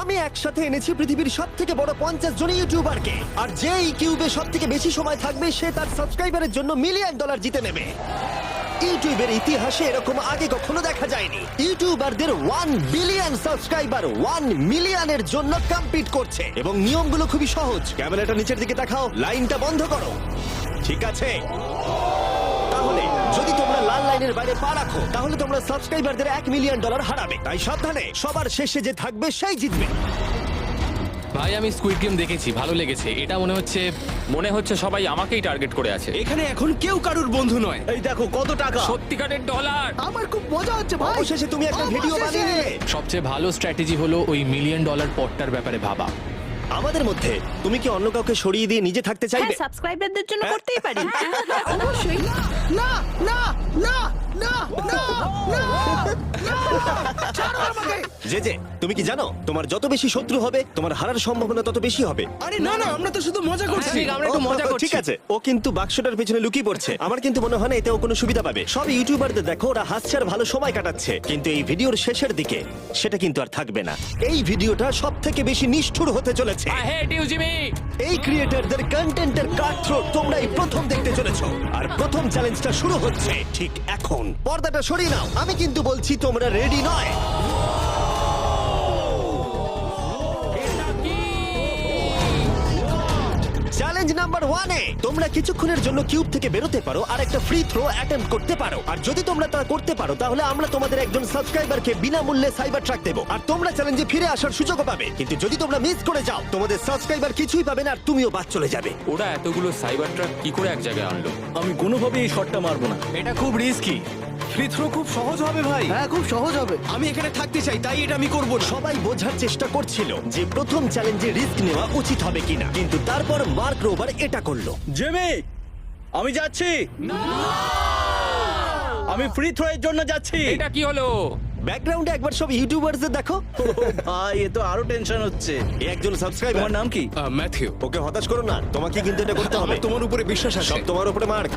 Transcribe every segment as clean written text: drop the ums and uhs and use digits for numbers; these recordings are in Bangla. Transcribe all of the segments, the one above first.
আমি একসাথে এনেছি পৃথিবীর সব থেকে বড় 50 জন ইউটিউবারকে, আর যে এই কিউবে সব থেকে বেশি সময় থাকবে সে তার সাবস্ক্রাইবারের জন্য $1 মিলিয়ন জিতে নেবে। ইউটিউবের ইতিহাসে এরকম আগে কখনো দেখা যায়নি। ইউটিউবারদের 1 বিলিয়ন সাবস্ক্রাইবার 1 মিলিয়নের জন্য কম্পিট করছে, এবং নিয়মগুলো খুবই সহজ। ক্যামেরাটা নিচের দিকে দেখাও, লাইনটা বন্ধ করো। ঠিক আছে, তাহলে যদি তোমরা লাল লাইনের বাইরে পা রাখো তাহলে তোমরা সাবস্ক্রাইবারদের $1 মিলিয়ন হারাবে। তাই সাবধানে, সবার শেষে যে থাকবে সেই জিতবে। ভাই আমি স্কুইড গেম দেখেছি, ভালো লেগেছে। এটা মনে হচ্ছে সবাই আমাকেই টার্গেট করে আছে। এখানে এখন কেউ কারুর বন্ধু নয়। এই দেখো কত টাকা, সত্যিকারের ডলার। আমার খুব মজা হচ্ছে ভাই। অবশেষে তুমি একটা ভিডিও বানিয়ে নিলে। সবচেয়ে ভালো স্ট্র্যাটেজি হলো ওই $1 মিলিয়ন পটটার ব্যাপারে ভাবা। আমাদের মধ্যে তুমি কি অন্য কাউকে সরিয়ে দিয়ে নিজে থাকতে চাইবে? হ্যাঁ, সাবস্ক্রাইবারদের জন্য করতেই পারি। অবশ্যই। না না না না না না ছাড়ো আমাকে। যে তুমি কি জানো তোমার যত বেশি শত্রু হবে তোমার হারার সম্ভাবনা তত বেশি হবে। আরে না না, আমরা তো শুধু মজা করছি। ঠিক, আমরা একটু মজা করছি। ঠিক আছে, ও কিন্তু বাক্সটার পেছনে লুকিয়ে পড়ছে। আমার কিন্তু মনে হয় না এতে ও কোনো সুবিধা পাবে। সব ইউটিউবারদের দেখো ওরা হাসছে আর ভালো সময় কাটাচ্ছে, কিন্তু এই ভিডিওর শেষের দিকে সেটা কিন্তু আর থাকবে না। এই ভিডিওটা সব থেকে বেশি নিষ্ঠুর হতে চলেছে। I hate you Jimmy. এই ক্রিয়েটরদের কন্টেন্টের কাটথ্রোট তোমরাই প্রথম দেখতে চলেছো, আর প্রথম চ্যালেঞ্জটা শুরু হচ্ছে ঠিক এখন। পর্দাটা সরিয়ে নাও, আমি কিন্তু বলছি তোমরা রেডি নয়। চ্যালেঞ্জ নাম্বার 1 এ তোমরা কিছুক্ষণের জন্য কিউব থেকে বেরোতে পারো আর একটা ফ্রি থ্রো অ্যাটেম্প্ট করতে পারো। আর যদি তোমরা তা করতে পারো তাহলে আমরা তোমাদের একজন সাবস্ক্রাইবারকে বিনামূল্যে সাইবার ট্রাক দেবো, আর তোমরা চ্যালেঞ্জে ফিরে আসার সুযোগও পাবে। কিন্তু যদি তোমরা মিস করে যাও তোমাদের সাবস্ক্রাইবার কিছুই পাবে না আর তুমিও বাদ চলে যাবে। ওরা এতগুলো সাইবার ট্রাক কি করে এক জায়গায় আনলো? আমি কোনোভাবেই এই শটটা মারবো না। এটা খুব রিস্কি। ফ্রি থ্রো খুব সহজ হবে ভাই। হ্যাঁ খুব সহজ হবে। আমি এখানে থাকতে চাই, তাই এটা আমি করব না। সবাই বোঝার চেষ্টা করছিল যে প্রথম চ্যালেঞ্জে রিস্ক নেওয়া উচিত হবে কিনা, কিন্তু তারপর মার্ক রোবার এটা করলো। জেমি, আমি যাচ্ছি। আমি ফ্রি থ্রো এর জন্য যাচ্ছি। এটা কি হলো? ব্যাকগ্রাউন্ডে একবার সব ইউটিউবারদের দেখো। ভাই এ তো আরো টেনশন হচ্ছে। এ একজন সাবস্ক্রাইবার। তোমার নাম কি? ম্যাথিউ, ওকে হতাশ করো না, তোমাকে কিন্তু এটা করতে হবে। আমার তোমার উপরে বিশ্বাস আছে। সব তোমার উপরে মার্ক।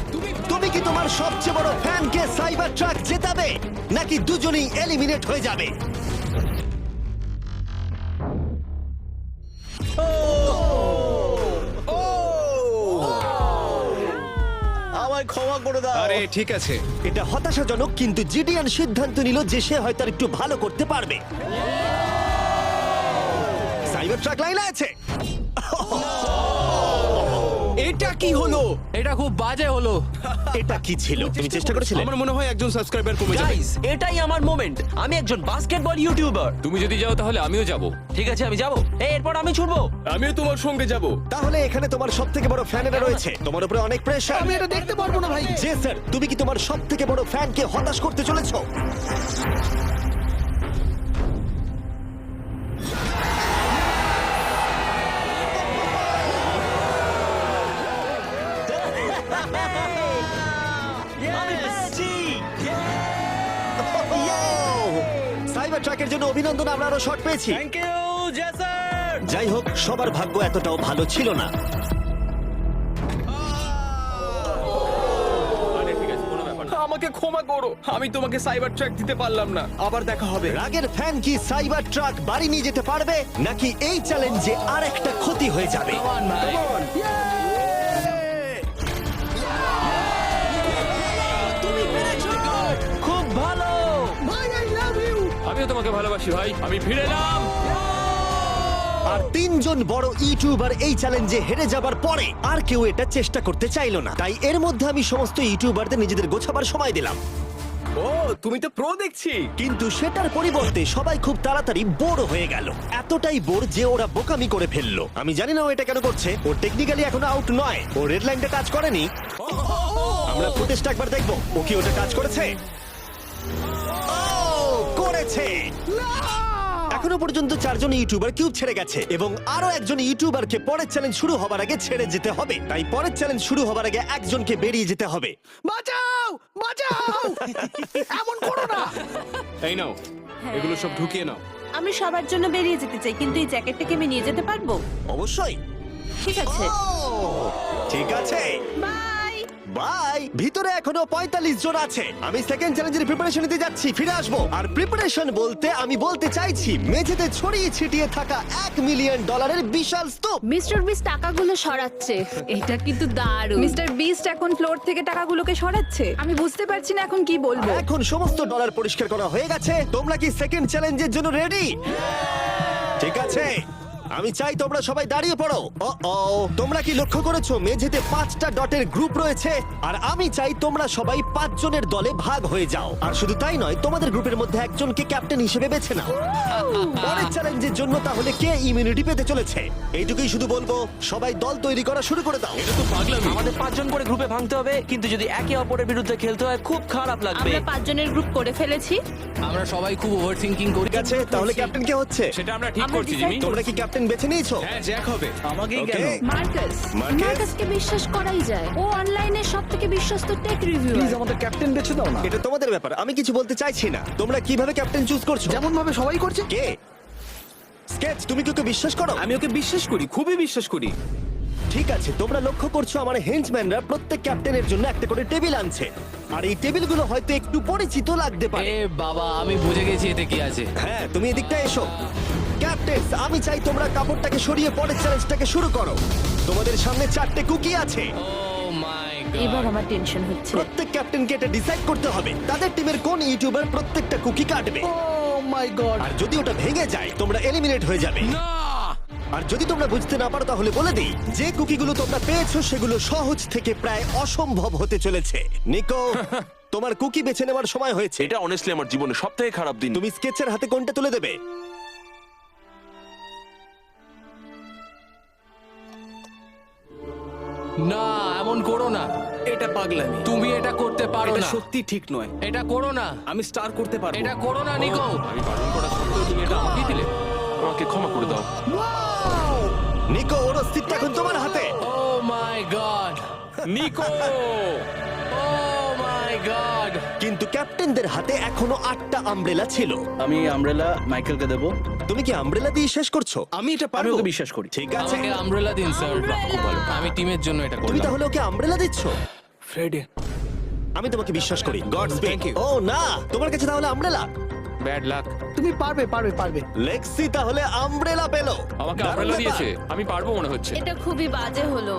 তুমি কি তোমার সবচেয়ে বড় ফ্যানকে সাইবার ট্রাক জেতাবে নাকি দুজনেই এলিমিনেট হয়ে যাবে? আমায় ক্ষমা করে দাও। আরে ঠিক আছে। এটা হতাশাজনক, কিন্তু জিডিয়ান সিদ্ধান্ত নিল যে সে হয়তো আর একটু ভালো করতে পারবে। সাইবার ট্রাক লাইনে আছে। এটা কি হলো? এটা খুব বাজে হলো। এটা কি ছিল? তুমি চেষ্টা করেছিলে? আমার মনে হয় একজন সাবস্ক্রাইবার কমে যাবে। গাইস, এটাই আমার মোমেন্ট। আমি একজন বাস্কেটবল ইউটিউবার। তুমি যদি যাও তাহলে আমিও যাব। ঠিক আছে, আমি যাব। এরপর আমি ছুটবো। আমিও তোমার সঙ্গে যাব। তাহলে এখানে তোমার সব থেকে বড় ফ্যানেরা রয়েছে, তোমার উপরে অনেক প্রেশার। আমি এটা দেখতে পারবো না ভাই। জে স্যার, তুমি কি তোমার সব থেকে বড় ফ্যানকে হতাশ করতে চলেছো? সাইবার ট্রাকের জন্য অভিনন্দন, আমরা আরো শট পেয়েছি। থ্যাংক ইউ জেসার। যাই হোক, সবার ভাগ্য এতটাও ভালো ছিল না। আরে ঠিক আছে, কোনো ব্যাপার না। আমাকে ক্ষমা করো, আমি তোমাকে সাইবার ট্র্যাক দিতে পারলাম না। আবার দেখা হবে। রাগের ফ্যান কি সাইবার ট্রাক বাড়ি নিয়ে যেতে পারবে নাকি এই চ্যালেঞ্জে আর একটা ক্ষতি হয়ে যাবে? খুব ভালো। ভাই আই লাভ ইউ। আমিও তোমাকে ভালোবাসি ভাই। আমি ফিরে এলাম। আর 3 জন বড় ইউটিউবার এই চ্যালেঞ্জে হেরে যাবার পরে আর কেউ এটা চেষ্টা করতে চাইলো না। তাই এর মধ্যে আমি সমস্ত ইউটিউবারদের নিজেদের গোছাবার সময় দিলাম। ও, তুমি তো প্রো দেখছি। কিন্তু সেটার পরিবর্তে সবাই খুব তাড়াতাড়ি বোর হয়ে গেল। এতটাই বোর যে ওরা বোকামি করে ফেললো। আমি জানি না ও এটা কেন করছে। ও টেকনিক্যালি এখনো আউট নয়, ও রেড লাইনটা টাচ করেনি। আমরা ফুটেজটা একবার দেখবো, ও কি ওটা টাচ করেছে? ও করেছে। এখনো পর্যন্ত 4 জন ইউটিউবার কিউব ছেড়ে গেছে, এবং আরো একজন ইউটিউবারকে পরের চ্যালেঞ্জ শুরু হবার আগে ছেড়ে যেতে হবে। তাই পরের চ্যালেঞ্জ শুরু হবার আগে একজনকে বেরিয়ে যেতে হবে। বাঁচাও বাঁচাও। এমন করো না। এই নাও, এগুলো সব ঢুকিয়ে নাও। আমি সবার জন্য বেরিয়ে যেতে চাই, কিন্তু এই জ্যাকেটটাকে আমি নিয়ে যেতে পারবো? অবশ্যই। ঠিক আছে, ও, ঠিক আছে। বাই। বাই। ভিতরে এখনো 45 জন আছে। আমি সেকেন্ড চ্যালেঞ্জের প্রিপারেশন নিতে যাচ্ছি, ফিরে আসবো। আর প্রিপারেশন বলতে আমি বলতে চাইছি মেঝেতে ছড়িয়ে ছিটিয়ে থাকা $1 মিলিয়ন বিশাল স্তূপ। মিস্টার বিস টাকাগুলো সরাচ্ছে। এটা কিন্তু দারুণ। মিস্টার বিস্ট এখন ফ্লোর থেকে টাকাগুলোকে সরাচ্ছে। আমি বুঝতে পারছি না এখন কি বলবো। এখন সমস্ত ডলার পরিষ্কার করা হয়ে গেছে। তোমরা কি সেকেন্ড চ্যালেঞ্জের জন্য রেডি? ঠিক আছে, আমি চাই তোমরা সবাই দাঁড়িয়ে পড়ো। তোমরা কি লক্ষ্য করেছো মেঝেতে 5টা ডটের গ্রুপ রয়েছে? আর আমি চাই তোমরা সবাই 5 জনের দলে ভাগ হয়ে যাও। আর শুধু তাই নয়, তোমাদের গ্রুপের মধ্যে একজনকে ক্যাপ্টেন হিসেবে বেছে নাও। পরের চ্যালেঞ্জের জন্য তাহলে কে ইমিউনিটি পেতে চলেছে? এইটুকুই শুধু বলবো, সবাই দল তৈরি করা শুরু করে দাও। এটা তো পাগলামি। আমাদের 5 জন করে গ্রুপে ভাঙতে হবে, কিন্তু যদি একে অপরের বিরুদ্ধে খেলতে হয় খুব খারাপ লাগবে। আমরা 5 জনের গ্রুপ করে ফেলেছি। আমরা সবাই খুব ওভার থিংকিং করি। ঠিক আছে, তাহলে ক্যাপ্টেন কে হচ্ছে? সেটা আমরা ঠিক আমরা করছি decide জিমি। তোমরা কি ক্যাপ্টেন বেছে নিয়েছো? হ্যাঁ, জ্যাক হবে। আমাকেই Okay. কেন? মার্কাস। মার্কাস? মার্কাসকে বিশ্বাস করাই যায়। ও অনলাইনে সবথেকে বিশ্বস্ত টেক রিভিউয়ার। আমাদের ক্যাপ্টেন বেছে দাও না। এটা তোমাদের ব্যাপার, আমি কিছু বলতে চাইছি না। তোমরা কিভাবে ক্যাপ্টেন চুজ করছো? যেমন ভাবে সবাই করছে। কে? স্কেচ, তুমি কি ওকে বিশ্বাস করো? আমি ওকে বিশ্বাস করি, খুবই বিশ্বাস করি। ঠিক আছে, তোমরা লক্ষ্য করছো আমার হেঞ্চম্যানরা প্রত্যেক ক্যাপ্টেনের জন্য একটা করে টেবিল আনছে। আর এই টেবিলগুলো হয়তো একটু পরিচিত লাগতে পারে। এ বাবা, আমি বুঝে গেছি এতে কি আছে। হ্যাঁ, তুমি এদিকটা এসো। ক্যাপ্টেন, আমি চাই তোমরা কাপড়টাকে সরিয়ে পরের চ্যালেঞ্জটাকে শুরু করো। তোমাদের সামনে 4টে কুকি আছে। ও মাই এবার গড। আমার টেনশন হচ্ছে। প্রত্যেক ক্যাপ্টেনকে এটা ডিসাইড করতে হবে তাদের টিমের কোন ইউটিউবার প্রত্যেকটা কুকি কাটবে। ও মাই গড। আর যদি ওটা ভেঙে যায় তোমরা এলিমিনেট হয়ে যাবে। না! আর যদি তোমরা বুঝতে না পারো তাহলে বলে দিই, যে কুকিগুলো তোমরা পেয়েছো সেগুলো সহজ থেকে প্রায় অসম্ভব হতে চলেছে। নিকো, তোমার কুকি বেছে নেওয়ার সময় হয়েছে। এটা অনেস্টলি আমার জীবনে সবথেকে খারাপ দিন। তুমি স্কেচের হাতে কোনটা তুলে দেবে? না, এমন করো না। এটা পাগলামি। তুমি এটা করতে পারো এটা না। সত্যি ঠিক নয়। এটা করো না। আমি স্টার করতে পারবো। এটা করো না নিকো। আমি বারণ করা সত্ত্বেও তুমি এটা আমাকেই দিলে। আমাকে ক্ষমা করে দাও। নিকো, ওর অস্তিত্ব এখন তোমার হাতে। ও my god. Nicco! O my god. কিন্তু ক্যাপ্টেনদের হাতে এখনো 8টা আমব্রেলা ছিল। আমি আমব্রেলা মাইকেলকে দেবো। তুমি কি আমব্রেলা দিয়ে শেষ করছো? আমি এটা আমি পারবো। ওকে বিশ্বাস করি। ঠিক আছে, আমাকে আমব্রেলা দিন স্যার। আমি টিমের জন্য এটা তুমি করলাম। তাহলে ওকে আমব্রেলা দিচ্ছ? ফ্রেডি, আমি তোমাকে বিশ্বাস করি। God speak. Thank you. ও না, তোমার কাছে তাহলে আমব্রেলা। Bad luck. তুমি পারবে পারবে পারবে। লেক্সি তাহলে আমব্রেলা পেলো। আমাকে দারুণ আমব্রেলা ব্যাপার। দিয়েছে। আমি পারবো মনে হচ্ছে। এটা খুবই বাজে হলো।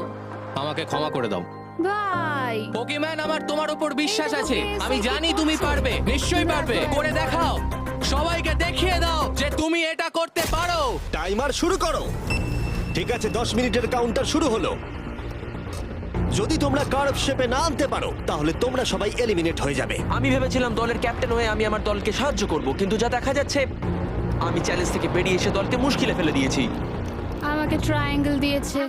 আমাকে ক্ষমা করে দাও। ভাই। পোকেম্যান, আমার তোমার উপর বিশ্বাস আছে। আমি জানি তুমি পারবে, নিশ্চয়ই পারবে। করে দেখাও। সবাইকে দেখিয়ে দাও যে তুমি এটা করতে পারো। টাইমার শুরু করো। ঠিক আছে, 10 মিনিটের কাউন্টার শুরু হলো। যদি তোমরা কার্ভ শেপে না আনতে পারো তাহলে তোমরা সবাই এলিমিনেট হয়ে যাবে। আমি ভেবেছিলাম দলের ক্যাপ্টেন হয়ে আমি আমার দলকে সাহায্য করব, কিন্তু যা দেখা যাচ্ছে আমি চ্যালেঞ্জ থেকে বেরিয়ে এসে দলকে মুশকিলে ফেলে দিয়েছি। আমাকে ট্রায়াঙ্গেল দিয়েছে।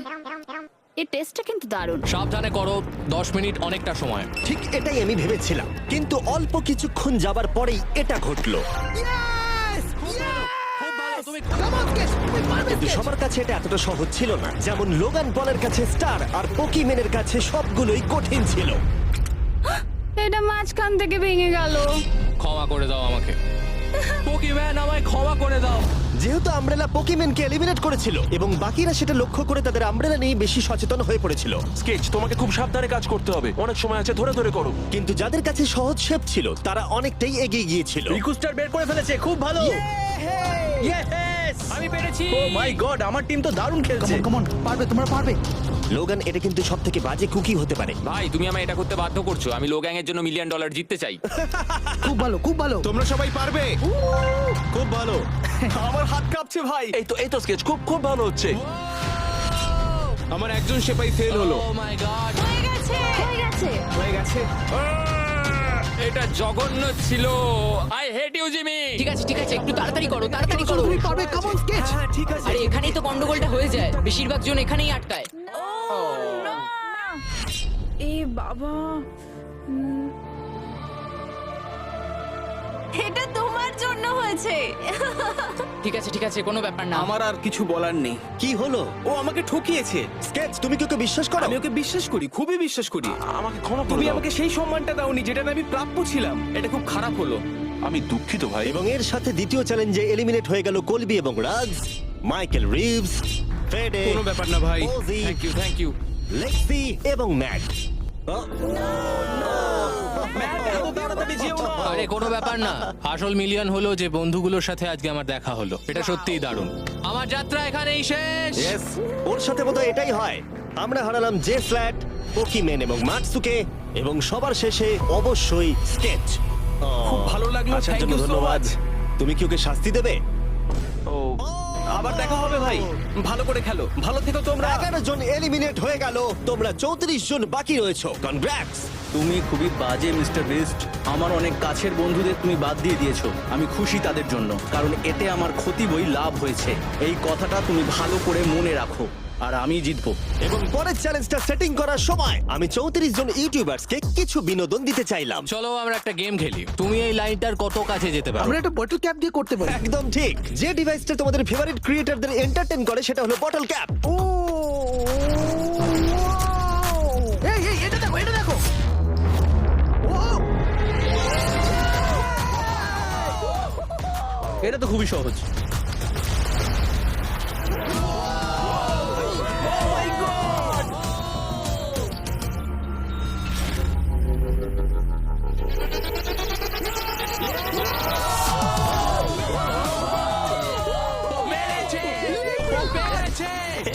এই টেস্টটা কিন্তু দারুণ। সাবধানে করো, 10 মিনিট অনেকটা সময়। ঠিক এটাই আমি ভেবেছিলাম, কিন্তু অল্প কিছুক্ষণ যাবার পরেই এটা ঘটলো। তুমি Come on, Sketch, তুমি পারবে, কিন্তু Sketch। সবার কাছে এটা এতটা সহজ ছিল না। যেমন লোগান পলের কাছে স্টার আর পোকিমেনের কাছে সবগুলোই কঠিন ছিল। এটা মাঝখান থেকে ভেঙে গেল। ক্ষমা করে দাও আমাকে। পোকেম্যান, আমায় ক্ষমা করে দাও। যেহেতু আমব্রেলা পোকিমেনকে এলিমিনেট করেছিল এবং বাকিরা সেটা লক্ষ্য করে তাদের আমব্রেলা নিয়ে বেশি সচেতন হয়ে পড়েছিল। স্কেচ, তোমাকে খুব সাবধানে কাজ করতে হবে। অনেক সময় আছে, ধরে ধরে করো। কিন্তু যাদের কাছে সহজ শেপ ছিল তারা অনেকটাই এগিয়ে গিয়েছিল। রিকুস্টার বের করে ফেলেছে, খুব ভালো। Yes! আমি পেরেছি। ও মাই গড, আমার টিম তো দারুণ Come খেলছে। on, come on, পারবে, তোমরা পারবে। লোগান, এটা কিন্তু সব থেকে বাজে কুকি হতে পারে। ভাই, তুমি আমায় এটা করতে বাধ্য করছো। আমি লো গ্যাং এর জন্য $1 মিলিয়ন জিততে চাই। খুব ভালো, খুব ভালো। তোমরা সবাই পারবে। খুব ভালো। আমার হাত কাঁপছে ভাই। এই তো স্কেচ, খুব খুব ভালো হচ্ছে। আমার একজন সেপাই ফেল হলো। Oh my God. হয়ে গেছে, হয়ে গেছে। হয়ে গেছে। এটা জঘন্য ছিল। I hate you Jimmy. ঠিক আছে ঠিক আছে, একটু তাড়াতাড়ি করো, তাড়াতাড়ি করো। তুমি পারবে, come on, Sketch। ঠিক আছে। আরে এখানেই তো গন্ডগোলটা হয়ে যায়, বেশিরভাগ জন এখানেই আটকায়। এ বাবা, এটা তোমার জন্য হয়েছে। ঠিক আছে, কোনো ব্যাপার না। আমার আর কিছু বলার নেই। কি হলো? ও আমাকে ঠকিয়েছে। স্কেচ, তুমি কি ওকে বিশ্বাস করো? আমি ওকে বিশ্বাস করি, খুবই বিশ্বাস করি। আমাকে ক্ষমা করে তুমি দাও। আমাকে সেই সম্মানটা দাওনি যেটা আমি প্রাপ্য ছিলাম। এটা খুব খারাপ হলো। আমি দুঃখিত ভাই। এবং এর সাথে দ্বিতীয় চ্যালেঞ্জে এলিমিনেট হয়ে গেল কলবি এবং রাজ, মাইকেল রিভস, ফেডে, কোনো ব্যাপার না ভাই। OG, thank you. লেক্সি এবং ম্যাট। আরে কোনো ব্যাপার না, আসল মিলিয়ন হলো যে বন্ধুগুলোর সাথে আজকে আমার দেখা হলো। এটা সত্যিই দারুণ। আমার যাত্রা এখানেই শেষ। ইয়েস, ওর সাথে বোধহয় এটাই হয়। আমরা হারালাম জে ফ্ল্যাট, পোকিমেন এবং মাটসুকে, এবং সবার শেষে অবশ্যই স্কেচ। খুব ভালো লাগলো, আসার thank জন্য you so ধন্যবাদ। much. তুমি কি ওকে শাস্তি দেবে? ও আবার দেখা হবে ভাই, ভালো করে খেলো, ভালো থেকো তোমরা। 11 জন এলিমিনেট হয়ে গেল, তোমরা 34 জন বাকি রয়েছো। কনগ্রাটস। তুমি খুবই বাজে মিস্টার বিস্ট। আমার অনেক কাছের বন্ধুদের তুমি বাদ দিয়ে দিয়েছো। আমি খুশি তাদের জন্য, কারণ এতে আমার ক্ষতি বই লাভ হয়েছে। এই কথাটা তুমি ভালো করে মনে রাখো, আর আমি জিতবো। এবং পরের চ্যালেঞ্জটা সেটিং করার সময় আমি 34 জন ইউটিউবার্সকে কিছু বিনোদন দিতে চাইলাম। চলো আমরা একটা গেম খেলি। তুমি এই লাইনটার কত কাছে যেতে পারো? আমরা একটা বটল ক্যাপ দিয়ে করতে পারি। একদম ঠিক। যে ডিভাইসটা তোমাদের ফেভারিট ক্রিয়েটরদের এন্টারটেইন করে সেটা হলো বটল ক্যাপ। ও এই এই এটা দেখো, এটা দেখো। ও এটা তো খুবই সহজ।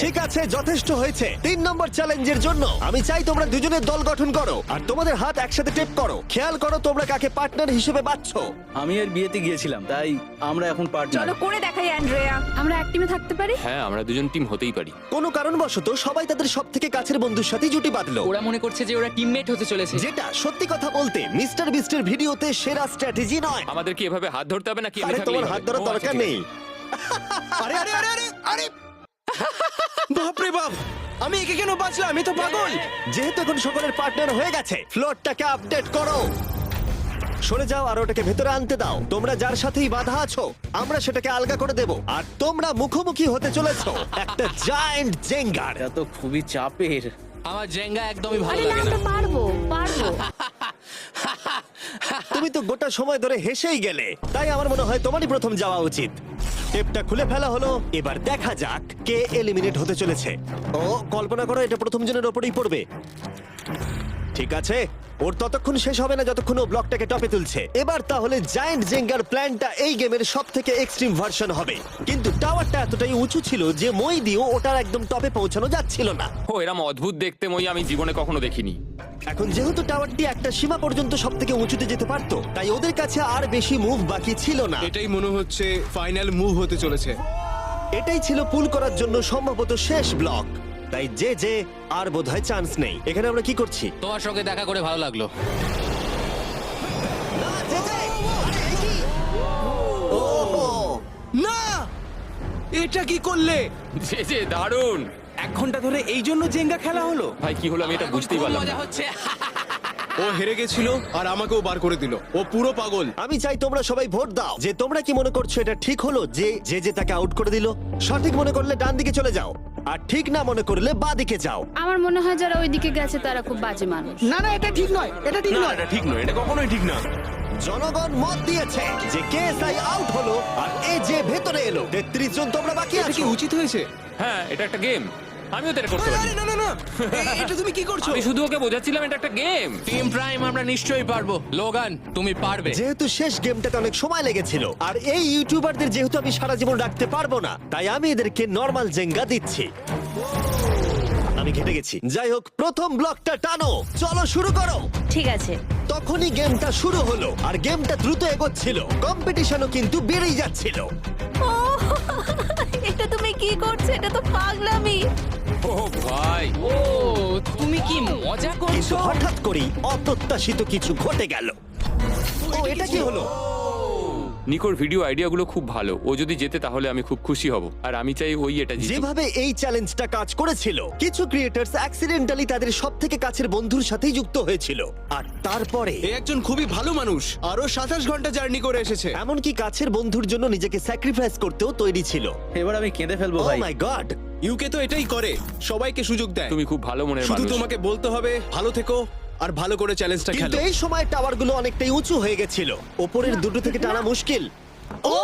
ঠিক আছে, যথেষ্ট হয়েছে। 3 নম্বর চ্যালেঞ্জের জন্য আমি চাই তোমরা দুজনের দল গঠন করো আর তোমাদের হাত একসাথে টেপ করো। খেয়াল করো তোমরা কাকে পার্টনার হিসেবে বাছছো। আমি এর বিয়েতে গিয়েছিলাম, তাই আমরা এখন পার্টনার। চলো করে দেখাই অ্যান্ড্রেয়া। আমরা এক টিমে থাকতে পারি? হ্যাঁ, আমরা দুজন টিম হতেই পারি। কোনো কারণবশত সবাই তাদের সবথেকে কাছের বন্ধুর সাথে জুটি বাঁধলো, ওরা মনে করছে যে ওরা টিমমেট হতে চলেছে। যেটা সত্যি কথা বলতে মিস্টার বিস্টের ভিডিওতে সেরা স্ট্র্যাটেজি নয়। আমাদের কি এভাবে হাত ধরতে হবে নাকি? আরে তোমার হাত ধরার দরকার নেই। আরে আরে আরে আরে আরে বাপরে বাপ, আমি একে কেন বাঁচলাম? আমি তো পাগল। যেহেতু এখন সকলের পার্টনার হয়ে গেছে, ফ্লোরটাকে আপডেট করো। সরে যাও আর ওটাকে ভেতরে আনতে দাও। তোমরা যার সাথেই বাধা আছো আমরা সেটাকে আলগা করে দেব, আর তোমরা মুখোমুখি হতে চলেছো একটা জায়ান্ট জেঙ্গার। এটা তো খুবই চাপের। আমার জেঙ্গা একদমই ভালো আরে না, লাগে না। আমরা পারবো পারবো। তুমি তো গোটা সময় ধরে হেসেই গেলে, তাই আমার মনে হয় তোমারই প্রথম যাওয়া উচিত। টেপটা খুলে ফেলা হলো, এবার দেখা যাক কে এলিমিনেট হতে চলেছে। ও কল্পনা করো এটা প্রথম জনের ওপরেই পড়বে। ঠিক আছে, ওর ততক্ষণ শেষ হবে না যতক্ষণ ও ব্লকটাকে টপে তুলছে। এবার তাহলে জায়ান্ট জেঙ্গার প্ল্যানটা এই গেমের সব থেকে এক্সট্রিম ভার্সন হবে, কিন্তু টাওয়ারটা এতটাই উঁচু ছিল যে মই দিয়েও ওটার একদম টপে পৌঁছানো যাচ্ছিল না। ও এরম অদ্ভুত দেখতে মই আমি জীবনে কখনো দেখিনি। এখন যেহেতু টাওয়ারটি একটা সীমা পর্যন্ত সব থেকে উঁচুতে যেতে পারতো, তাই ওদের কাছে আর বেশি মুভ বাকি ছিল না। এটাই মনে হচ্ছে ফাইনাল মুভ হতে চলেছে। এটাই ছিল পুল করার জন্য সম্ভবত শেষ ব্লক, তাই যে আর বোধহয় চান্স নেই। এখানে আমরা কি করছি? তোমার সঙ্গে দেখা করে ভালো লাগলো। না, জে, আরে এ কি? ওহো! না, এটা কি করলে? যে দারুণ। 1 ঘন্টা ধরে এই জন্য জেঙ্গা খেলা হলো? ভাই কি হলো আমি এটা বুঝতেই পারলাম মজা না। হচ্ছে। ও হেরে গেছিল আর আমাকেও বার করে দিল। ও পুরো পাগল। আমি চাই তোমরা সবাই ভোট দাও যে তোমরা কি মনে করছো এটা ঠিক হলো যে তাকে আউট করে দিল। সঠিক মনে করলে ডান দিকে চলে যাও, আর ঠিক না মনে করলে বাঁ দিকে যাও। আমার মনে হয় যারা ওইদিকে গেছে তারা খুব বাজে মানুষ। না না, এটা ঠিক নয়, এটা ঠিক না নয়। এটা ঠিক নয়, এটা কখনোই ঠিক না। জনগণ মত দিয়েছে যে কেএসআই আউট হলো আর এ যে ভেতরে এলো। 33 জন তোমরা বাকি এটা কি আছো। উচিত হয়েছে? হ্যাঁ এটা একটা গেম, আমিও তো এটা করতে পারি। আরে না না না, এটা তুমি কি করছো? আমি শুধু ওকে বোঝাচ্ছিলাম এটা একটা গেম। টিম প্রাইম আমরা নিশ্চয়ই পারবো। লোগান তুমি পারবে। যেহেতু শেষ গেমটাতে অনেক সময় লেগেছিল আর এই ইউটিউবারদের যেহেতু আমি সারা জীবন রাখতে পারবো না, তাই আমি এদেরকে নরমাল জেঙ্গা দিচ্ছি। আমি ঘেটে গেছি। যাই হোক, প্রথম ব্লকটা টানো, চলো শুরু করো। ঠিক আছে। তখনই গেমটা শুরু হলো আর গেমটা দ্রুত এগোচ্ছিল, কম্পিটিশনও কিন্তু বেড়েই যাচ্ছিল। ও এটা তুমি কি করছো? এটা তো পাগলামি। ও ভাই, ও তুমি কি মজা কিন্তু করছো? হঠাৎ করেই অপ্রত্যাশিত কিছু ঘটে গেল। ও এটা কি হলো? নিকোর ভিডিও আইডিয়াগুলো খুব ভালো। ও যদি জেতে তাহলে আমি খুব খুশি হব, আর আমি চাই ওই এটা জিতুক। যেভাবে এই চ্যালেঞ্জটা কাজ করেছিল, কিছু ক্রিয়েটার্স অ্যাক্সিডেন্টালি তাদের সব থেকে কাছের বন্ধুর সাথেই যুক্ত হয়েছিল, আর তারপরে এ একজন খুবই ভালো মানুষ, আরো 27 ঘন্টা জার্নি করে এসেছে। এমনকি কাছের বন্ধুর জন্য নিজেকে স্যাক্রিফাইস করতেও তৈরি ছিল। এবার আমি কেঁদে ফেলবো ও ভাই। মাই গড! ইউকে তো এটাই করে, সবাইকে সুযোগ দেয়। তুমি খুব ভালো মনের শুধু মানুষ। তোমাকে বলতে হবে ভালো থেকো আর ভালো করে চ্যালেঞ্জটা কিন্তু খেলো। এই সময় টাওয়ারগুলো অনেকটাই উঁচু হয়ে গেছিল, ওপরের দুটো থেকে টানা মুশকিল। ও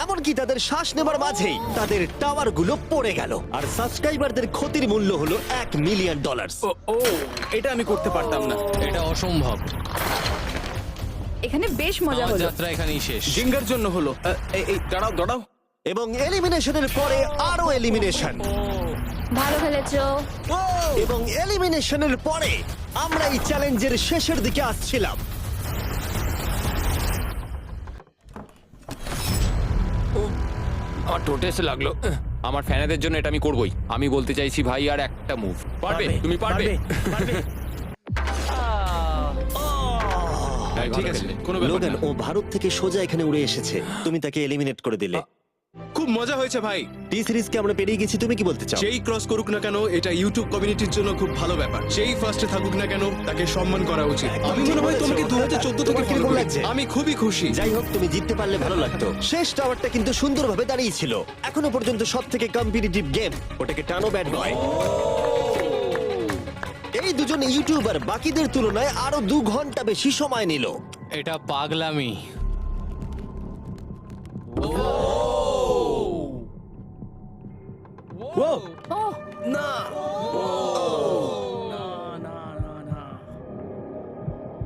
এমনকি তাদের শ্বাস নেবার মাঝেই তাদের টাওয়ার গুলো পড়ে গেল, আর সাবস্ক্রাইবারদের ক্ষতির মূল্য হলো $1 মিলিয়ন। ও এটা আমি করতে পারতাম না। এটা অসম্ভব। এখানে বেশ মজা আমার হলো। যাত্রা এখানেই শেষ। জিঙ্গার জন্য হলো। এই দাঁড়াও দাঁড়াও। এবং এলিমিনেশনের পরে আরো এলিমিনেশন, ভালো খেলেছো। এবং এলিমিনেশনের পরে আমরা এই চ্যালেঞ্জের শেষের দিকে আসছিলাম। আমার টোটে এসে লাগলো। আমার ফ্যানেদের জন্য এটা আমি করবোই। আমি বলতে চাইছি ভাই, আর একটা মুভ পারবে, তুমি পারবে। ভাই, ঠিক ভালো আছে, খেললে। কোনো ব্যাপার লোগান, না। ও ভারত থেকে সোজা এখানে উড়ে এসেছে, তুমি তাকে এলিমিনেট করে দিলে। খুব মজা হয়েছে ভাই। টি সিরিজকে আমরা পেরিয়ে গেছি, তুমি কি বলতে চাও? যেই ক্রস করুক না কেন, এটা ইউটিউব কমিউনিটির জন্য খুব ভালো ব্যাপার। যেই ফার্স্টে থাকুক না কেন, তাকে সম্মান করা উচিত। আমি মনে হয় তোমাকে 2014 থেকে তোমার কিরকম ফলো করি। লাগছে? আমি খুবই খুশি। যাই হোক, তুমি জিততে পারলে ভালো লাগতো। শেষ টাওয়ারটা কিন্তু সুন্দরভাবে দাঁড়িয়ে ছিল। এখনো পর্যন্ত সব থেকে কম্পিটিটিভ গেম, ওটাকে টানো ব্যাড বয়। এই দুজন ইউটিউবার বাকিদের তুলনায় আরো 2 ঘন্টা বেশি সময় নিল। এটা পাগলামি।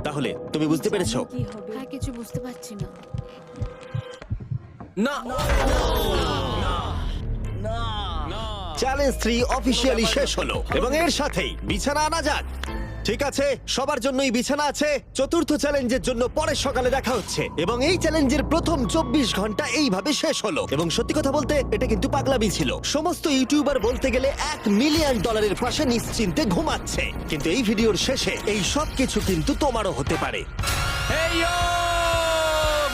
তাহলে তুমি বুঝতে পেরেছো? কি হবে? হ্যাঁ, কিছু বুঝতে পারছি না। চ্যালেঞ্জ 3 অফিসিয়ালি শেষ হলো, এবং এর সাথেই বিছানা আনা যাক। ঠিক আছে, সবার জন্যই বিছানা আছে। চতুর্থ চ্যালেঞ্জের জন্য পরের সকালে দেখা হচ্ছে, এবং এই চ্যালেঞ্জের প্রথম 24 ঘন্টা এইভাবে শেষ হলো। এবং সত্যি কথা বলতে, এটা কিন্তু পাগলামি ছিল। সমস্ত ইউটিউবার বলতে গেলে $1 মিলিয়ন পাশে নিশ্চিন্তে ঘুমাচ্ছে, কিন্তু এই ভিডিওর শেষে এই সব কিছু কিন্তু তোমারও হতে পারে। হেই ইয়ো!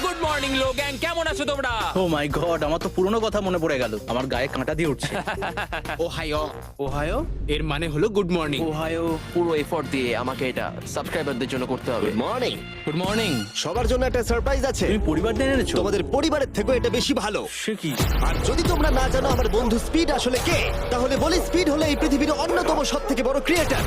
গুড মর্নিং লোগ্যাং, কেমন আছো তোমরা? ও মাই গড, আমার তো পুরনো কথা মনে পড়ে গেল। আমার গায়ে কাঁটা দিয়ে উঠছে। ওহাইও। ওহাইও এর মানে হলো গুড মর্নিং। ওহায়ো। পুরো এফোর্ট দিয়ে আমাকে এটা সাবস্ক্রাইবারদের জন্য করতে হবে। মর্নিং। Good morning. সবার জন্য একটা সারপ্রাইজ আছে। তুমি পরিবার নিয়ে এনেছো? তোমাদের পরিবারের থেকে এটা বেশি ভালো। সে কি? আর যদি তোমরা না জানো আমার বন্ধু স্পিড আসলে কে, তাহলে বলি স্পিড হলো এই পৃথিবীর অন্যতম সবথেকে বড় ক্রিয়েটর,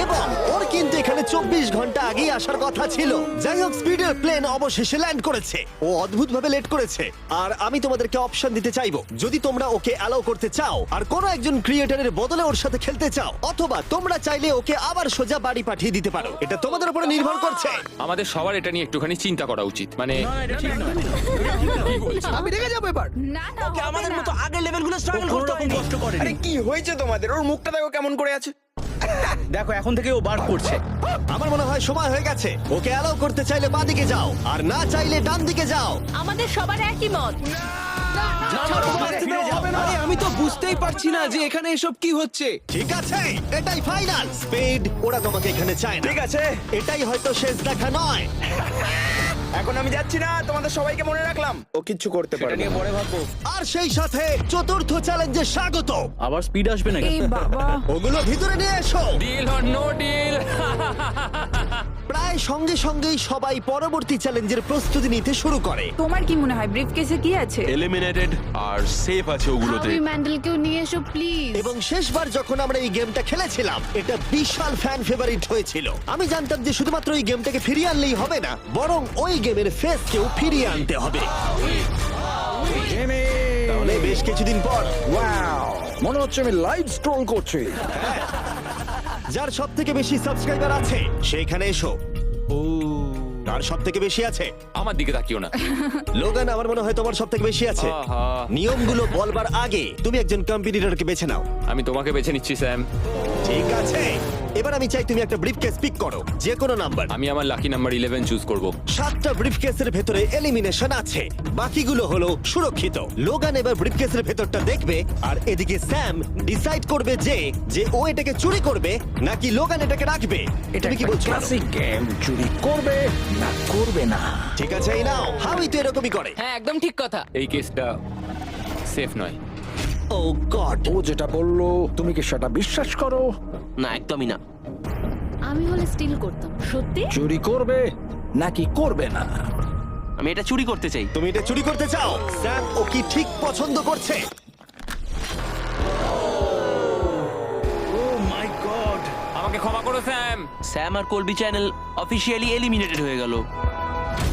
এবং ওর কিন্তু এখানে 24 ঘন্টা আগেই আসার কথা ছিল। যাই হোক, স্পিডের প্লেন অবশেষে ল্যান্ড করেছে। ও অদ্ভুতভাবে লেট করেছে, আর আমি তোমাদেরকে অপশন দিতে চাইবো। যদি তোমরা ওকে অ্যালাউ করতে চাও আর কোনো একজন ক্রিয়েটরের বদলে ওর সাথে খেলতে চাও, অথবা তোমরা চাইলে ওকে আবার সোজা বাড়ি পাঠিয়ে দিতে পারো। এটা তোমাদের উপরে নির্ভর করছে। আমাদের সবার এটা নিয়ে একটুখানি চিন্তা করা উচিত। মানে আমি রেগে যাবো এবার। না না, হবে আমাদের না। মতো আগের লেভেলগুলো স্ট্রাগল কোনো করতে রকম হয়নি। কষ্ট করেনি। আরে কি হয়েছে তোমাদের? ওর মুখটা দেখো কেমন করে আছে। দেখো, এখন থেকে ও বার করছে। আমার মনে হয় সময় হয়ে গেছে। ওকে অ্যালাউ করতে চাইলে বাঁদিকে যাও, আর না চাইলে ডান দিকে যাও। আমাদের সবার একই মত। আরে আমি তো বুঝতেই পারছি না যে এখানে এসব কি হচ্ছে। ঠিক আছে, এটাই ফাইনাল। স্পিড, ওরা তোমাকে এখানে চায় না। ঠিক আছে, এটাই হয়তো শেষ দেখা নয়। এখন আমি যাচ্ছি না। তোমাদের সবাইকে মনে রাখলাম, ও কিচ্ছু করতে এটা পারে নিয়ে না। পরে ভাববো। আর সেই সাথে চতুর্থ চ্যালেঞ্জে স্বাগত। আবার স্পিড আসবে নাকি? এই বাবা, ওগুলো ভিতরে নিয়ে এসো। Deal or no deal? প্রায় সঙ্গে সঙ্গেই সবাই পরবর্তী চ্যালেঞ্জের প্রস্তুতি নিতে শুরু করে। তোমার কি মনে হয় ব্রিফকেসে কি আছে? এলিমিনেটেড আর সেফ আছে ওগুলোতে। হাবি ম্যান্ডেলকেও নিয়ে এসো প্লিজ। এবং শেষবার যখন আমরা এই গেমটা খেলেছিলাম, এটা বিশাল ফ্যান ফেভারিট হয়েছিল। আমি জানতাম যে শুধুমাত্র এই গেমটাকে ফিরিয়ে আনলেই হবে না, বরং ওই গেমের ফেসকেও ফিরিয়ে আনতে হবে। তাহলে বেশ কিছুদিন পর মনে হচ্ছে আমি লাইভ স্ক্রল করছি। যার সব থেকে বেশি সাবস্ক্রাইবার আছে সেখানে এসো। কার সব থেকে বেশি আছে? আমার দিকে তাকিও না। লোগান, আমার মনে হয় তোমার সব থেকে বেশি আছে। আহা। নিয়মগুলো বলবার আগে তুমি একজন কম্পিটিটরকে বেছে নাও। আমি তোমাকে বেছে নিচ্ছি স্যাম। ঠিক আছে, এবার আমি চাই তুমি একটা ব্রিফকেস পিক করো, যে কোনো নাম্বার। আমি আমার লাকি নাম্বার 11 চুজ করব। 7টা ব্রিফকেসের ভেতরে এলিমিনেশন আছে, বাকিগুলো হলো সুরক্ষিত। লোগান এবার ব্রিফকেসের ভেতরটা দেখবে, আর এদিকে স্যাম ডিসাইড করবে যে ও এটাকে চুরি করবে নাকি লোগান এটাকে রাখবে। তুমি কি বলছো? গেম, চুরি করবে না করবে না। ঠিক আছে, এই নাও। হাবি তো এরকমই করে। হ্যাঁ, একদম ঠিক কথা। এই কেসটা সেফ নয়। ও গড। ও যেটা বললো তুমি কি সেটা বিশ্বাস করো? না, একদমই না। আমি হলে স্টিল করতাম। সত্যি? চুরি করবে নাকি করবে না? আমি এটা চুরি করতে চাই। তুমি এটা চুরি করতে চাও? স্যাম ও কি ঠিক পছন্দ করছে? ও মাই গড। আমাকে ক্ষমা করো স্যাম। স্যাম আর কলবি চ্যানেল অফিসিয়ালি এলিমিনেটেড হয়ে গেল।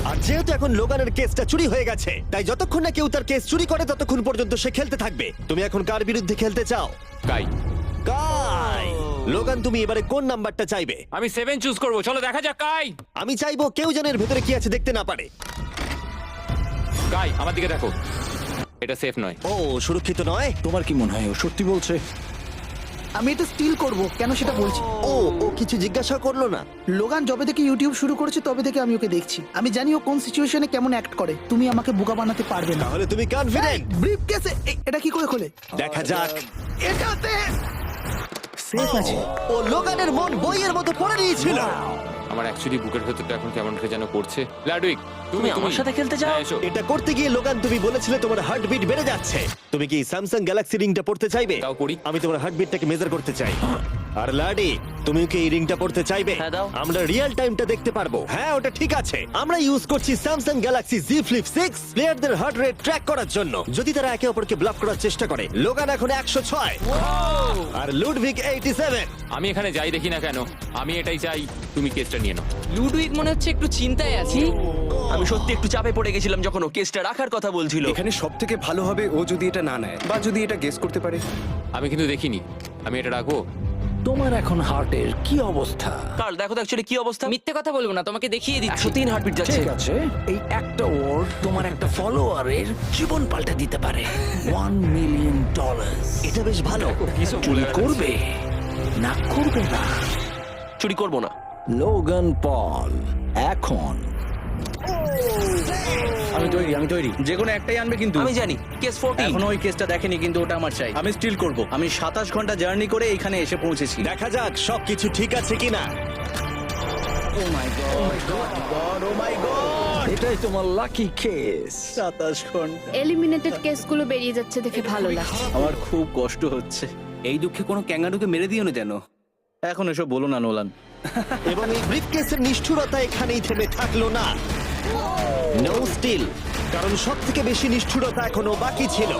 আর যেহেতু এখন লোগানের কেসটা চুরি হয়ে গেছে, তাই যতক্ষণ না কেউ তার কেস চুরি করে ততক্ষণ পর্যন্ত সে খেলতে থাকবে। তুমি এখন কার বিরুদ্ধে খেলতে চাও? কাই, কাই। লোগান, তুমি এবারে কোন নাম্বারটা চাইবে? আমি 7 চুজ করব। চলো দেখা যাক কাই। আমি চাইবো কেউ যেন এর ভেতরে কি আছে দেখতে না পারে। কাই, আমার দিকে দেখো। এটা সেফ নয়। ও, সুরক্ষিত নয়। তোমার কি মনে হয় ও সত্যি বলছে? আমি এটা স্টিল করব, কেন সেটা বলছি। ও ও কিছু জিজ্ঞাসা করলো না। লোগান যবে থেকে ইউটিউব শুরু করেছে তবে থেকে আমি ওকে দেখছি। আমি জানি ও কোন সিচুয়েশনে কেমন অ্যাক্ট করে। তুমি আমাকে বোকা বানাতে পারবে না। তাহলে তুমি কনফিডেন্ট? ব্রিফ কেসে এটা কি করে খোলে? দেখা যাক। এটাতে সেফ আছে। ও লোগানের মন বইয়ের মতো পড়ে নিয়েছিল। আমার অ্যাকচুয়ালি বুকের ভেতরটা এখন কেমন করে যেন করছে। লাডুইক, তুমি আমার সাথে খেলতে চাও? হ্যাঁ, এসো। এটা করতে গিয়ে লোগান তুমি বলেছিলে তোমার হার্টবিট বেড়ে যাচ্ছে। তুমি কি স্যামসাং গ্যালাক্সি রিংটা পড়তে চাইবে? দাও পড়ি। আমি তোমার হার্টবিটটাকে মেজার করতে চাই। আর লাডি, তুমি কি এই রিংটা পড়তে চাইবে? হ্যাঁ, দাও। আমরা রিয়েল টাইমটা দেখতে পারবো। হ্যাঁ, ওটা ঠিক আছে। আমরা ইউজ করছি স্যামসাং গ্যালাক্সি Z Flip 6 প্লেয়ারদের হার্ট রেট ট্র্যাক করার জন্য। যদি তারা একে অপরকে ব্লক করার চেষ্টা করে। লোগান এখন 106 আর লুডভিক 87। আমি এখানে যাই দেখি না কেন, আমি এটাই চাই। তুমি কেসটা নিয়ে নাও। লুডুইক মনে হচ্ছে একটু চিন্তায় আছে। আমি সত্যি একটু চাপে পড়ে গেছিলাম যখন ও কেসটা রাখার কথা বলছিল। এখানে সব থেকে ভালো হবে ও যদি এটা না নেয় বা যদি এটা গেস করতে পারে। আমি কিন্তু দেখিনি। আমি এটা রাখবো। তোমার এখন হার্টের কি অবস্থা? কাল দেখো তো অ্যাকচুয়ালি কি অবস্থা। মিথ্যে কথা বলবো না, তোমাকে দেখিয়ে দিচ্ছি। 103 হার্টবিট যাচ্ছে। ঠিক আছে, এই একটা ওয়ার্ড তোমার একটা ফলোয়ারের জীবন পাল্টে দিতে পারে। $1 মিলিয়ন। এটা বেশ ভালো। চুরি করবে না করবে না? চুরি করবো না। লোগান পল এখন আমি তৈরি যে কোনো একটাই আনবে কিন্তু। আমি জানি কেস 14। এখনো ওই কেসটা দেখেনি কিন্তু ওটা আমার চাই। আমি স্টিল করব। আমি 27 ঘন্টা জার্নি করে এখানে এসে পৌঁছেছি। দেখা যাক সবকিছু ঠিক আছে কিনা। ও my god, O my god, এটাই তোমার লাকি কেস। 27 ঘন্টা। এলিমিনেটেড কেসগুলো বেরিয়ে যাচ্ছে দেখে ভালো লাগছে। আমার খুব কষ্ট হচ্ছে। এই দুঃখে কোনো ক্যাঙ্গারুকে মেরে দিও না যেন। এখন এসব বলো না নোলান। এবং এই ব্রিফকেসের নিষ্ঠুরতা এখানেই থেমে থাকলো না। নো স্টিল, কারণ সব থেকে বেশি নিষ্ঠুরতা এখনো বাকি ছিল।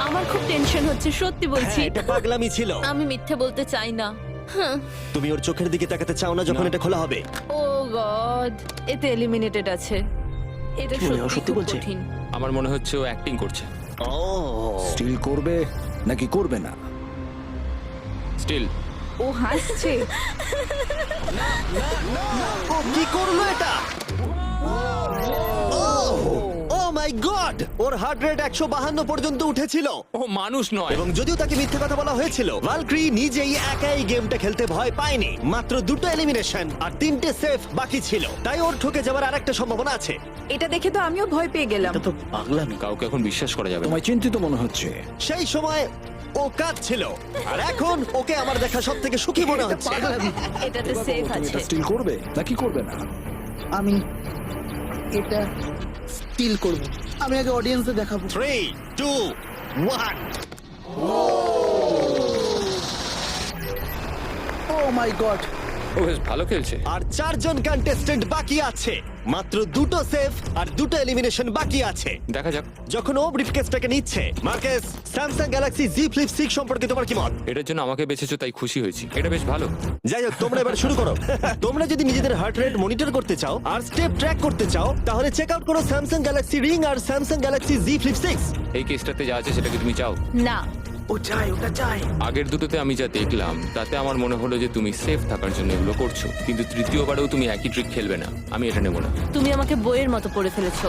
আমার খুব টেনশন হচ্ছে, সত্যি বলছি। হ্যাঁ, এটা পাগলামি ছিল। আমি মিথ্যে বলতে চাই না। তুমি ওর চোখের দিকে তাকাতে চাও না যখন এটা খোলা হবে। ও গড, এতে এলিমিনেটেড আছে। এটা সত্যি বলছে কঠিন। আমার মনে হচ্ছে ও অ্যাক্টিং করছে। ও, স্টিল করবে নাকি করবে না? স্টিল। ও হাসছে। ও কি করলো এটা? ও my god, or heart rate 152 পর্যন্ত উঠেছিল। ও মানুষ নয়। এবং যদিও তাকে মিথ্যে কথা বলা হয়েছিল, ভালক্রি নিজেই একাই গেমটা খেলতে ভয় পায়নি। মাত্র 2টো এলিমিনেশন আর 3টে সেফ বাকি ছিল, তাই ওর ঠকে যাওয়ার আরেকটা সম্ভাবনা আছে। এটা দেখে তো আমিও ভয় পেয়ে গেলাম। এটা তো পাগলামি। কাউকে এখন বিশ্বাস করা যাবে না। তোমায় চিন্তিত মনে হচ্ছে। সেই সময় ও কাঁদছিল, আর এখন ওকে আমার দেখা সব থেকে সুখী মনে হচ্ছে। এটাতে সেফ তুমি আছে। এটা স্টিল করবে নাকি করবে না? আমি এটা স্টিল করব। আমি আগে অডিয়েন্সে দেখাবো। 3, 2, 1। ও মাই গড, ও বেশ ভালো খেলছে। আর 4 জন কন্টেস্টেন্ট বাকি আছে। মাত্র 2টো সেফ আর 2টো এলিমিনেশন বাকি আছে। দেখা যাক। যখন ও ব্রিফকেসটাকে নিচ্ছে, Marquez, Samsung Galaxy Z Flip 6 সম্পর্কে তোমার কি মত? এটার জন্য আমাকে বেঁচেছো তাই খুশি হয়েছি। এটা বেশ ভালো। যাই হোক, তোমরা এবার শুরু করো। তোমরা যদি নিজেদের হার্ট রেট মনিটর করতে চাও আর স্টেপ ট্র্যাক করতে চাও, তাহলে চেক আউট করো স্যামসাং গ্যালাক্সি রিং আর স্যামসাং গ্যালাক্সি Z Flip 6। এই কেসটাতে যা আছে সেটাকে তুমি চাও? না, ও চাই, ওটা চাই। আগের দুটোতে আমি যা দেখলাম তাতে আমার মনে হলো যে তুমি সেফ থাকার জন্য এগুলো করছো, কিন্তু তৃতীয়বারেও তুমি একই ট্রিক খেলবে না। আমি এটা নেব না। তুমি আমাকে বইয়ের মতো পড়ে ফেলেছো।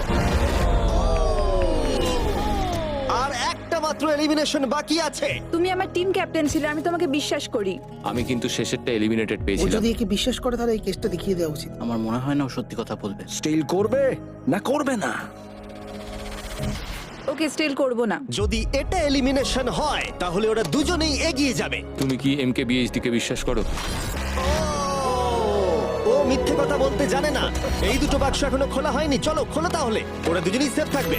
আর একটা মাত্র এলিমিনেশন বাকি আছে। তুমি আমার টিম ক্যাপ্টেন ছিলে, আমি তোমাকে বিশ্বাস করি। আমি কিন্তু শেষেরটা এলিমিনেটেড ও পেয়েছিলাম। যদি একে বিশ্বাস করে তাহলে এই কেসটা দেখিয়ে দেওয়া উচিত। আমার মনে হয় না ও সত্যি কথা বলবে। স্টিল করবে না করবে না? ওকে স্টিল করব না। যদি এটা এলিমিনেশন হয় তাহলে ওরা দুজনেই এগিয়ে যাবে। তুমি কি MKBHD কে বিশ্বাস করো? ও মিথ্যে কথা বলতে জানে না। এই দুটো বাক্স এখনো খোলা হয়নি, চলো খোলো তাহলে। ওরা দুজনেই সেফ থাকবে।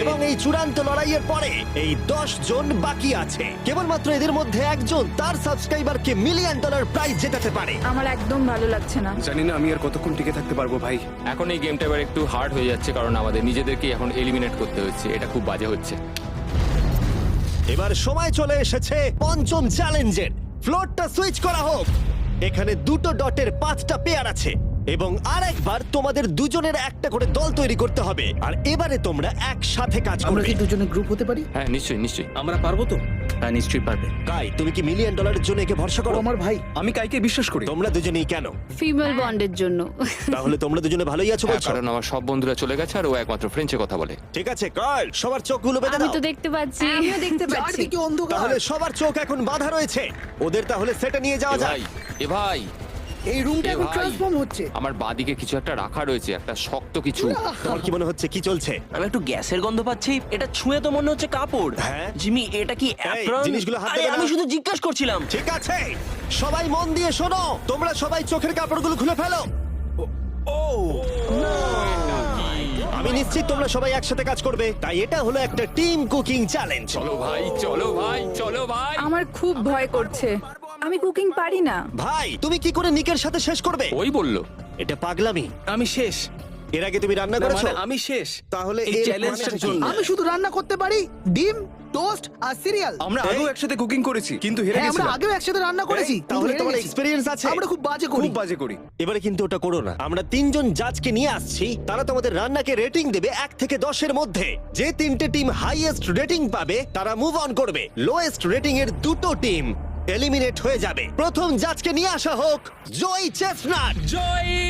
এবং এই চূড়ান্ত লড়াইয়ের পরে এই 10 জন বাকি আছে। কেবলমাত্র এদের মধ্যে একজন তার সাবস্ক্রাইবারকে $1 মিলিয়ন প্রাইজ জেতাতে পারে। আমার একদম ভালো লাগছে না। জানি না আমি আর কতক্ষণ টিকে থাকতে পারবো ভাই। এখন এই গেমটা এবার একটু হার্ড হয়ে যাচ্ছে কারণ আমাদের নিজেদেরকে এখন এলিমিনেট করতে হচ্ছে। এটা খুব বাজে হচ্ছে। এবার সময় চলে এসেছে পঞ্চম চ্যালেঞ্জের। ফ্লোরটা সুইচ করা হোক। এখানে 2টো ডটের 5টা পেয়ার আছে। এবং আরেকবার তোমাদের দুজনের একটা করে দল তৈরি করতে হবে আর এবারে তোমরা একসাথে কাজ আমরা করবে। কি দুজনে গ্রুপ হতে পারি? হ্যাঁ নিশ্চয়ই নিশ্চয়ই। আমরা পারবো তো? হ্যাঁ নিশ্চয়ই পারবে। কাই, তুমি কি $1 মিলিয়ন জন্য একে ভরসা ও করো? আমার ভাই। আমি কাইকে বিশ্বাস করি। তোমরা দুজনেই কেন? ফিমেল বন্ডের জন্য। তাহলে তোমরা দুজনে ভালোই আছো হ্যাঁ, বলছো? কারণ আমার সব বন্ধুরা চলে গেছে আর ও একমাত্র ফ্রেঞ্চে কথা বলে। ঠিক আছে কার্ল, সবার চোখগুলো বেঁধে আমি দাও। তো দেখতে পাচ্ছি। আমিও দেখতে পাচ্ছি। চারদিকে অন্ধকার। তাহলে সবার চোখ এখন বাঁধা রয়েছে। ওদের তাহলে সেটে নিয়ে যাওয়া এ যাক। ভাই, এ ভাই, এই রুমটা এ এখন ভাই। ট্রান্সফর্ম হচ্ছে। আমার বাদিকে কিছু একটা রাখা রয়েছে, একটা শক্ত কিছু। তোমার কি মনে হচ্ছে কি চলছে? আমি একটু গ্যাসের গন্ধ পাচ্ছি। এটা ছুঁয়ে তো মনে হচ্ছে কাপড়। হ্যাঁ। জিমি, এটা কি অ্যাপ্রন? জিনিসগুলো হাত আরে, দেবে না। আমি শুধু জিজ্ঞাসা করছিলাম। ঠিক আছে, সবাই মন দিয়ে শোনো। তোমরা সবাই চোখের কাপড়গুলো খুলে ফেলো। আমি নিশ্চিত তোমরা সবাই একসাথে কাজ করবে, তাই এটা হলো একটা টিম কুকিং চ্যালেঞ্জ। চলো ভাই, চলো ভাই, চলো ভাই। আমার খুব ভয় করছে। আমি কুকিং পারি না। ভাই, তুমি কি করে নিকের সাথে শেষ করবে? ওই বললো। এটা পাগলামি। আমি শেষ। এর আগে তুমি রান্না না, করেছো? মানে আমি শেষ। তাহলে এই এর চ্যালেঞ্জটার মানেটা কি? জন্য। আমি শুধু রান্না করতে পারি ডিম, টোস্ট আর সিরিয়াল। আমরা আগেও একসাথে কুকিং করেছি, কিন্তু হেরে হ্যাঁ, আমরা গেছিলাম। আগেও একসাথে রান্না করেছি। এই, তাহলে কিন্তু তোমার হেরে গেছি। এক্সপেরিয়েন্স আছে? আমরা খুব বাজে করি। খুব বাজে করি। এবারে কিন্তু ওটা করো না। আমরা 3 জন জাজকে নিয়ে আসছি, তারা তোমাদের রান্নাকে রেটিং দেবে 1 থেকে 10 এর মধ্যে। যে 3টে টিম হাইয়েস্ট রেটিং পাবে তারা মুভ অন করবে। লোয়েস্ট রেটিং এর 2টো টিম এলিমিনেট হয়ে যাবে। প্রথম জাজকে নিয়ে আসা হোক জয় চেস্টনাট। জয়ী,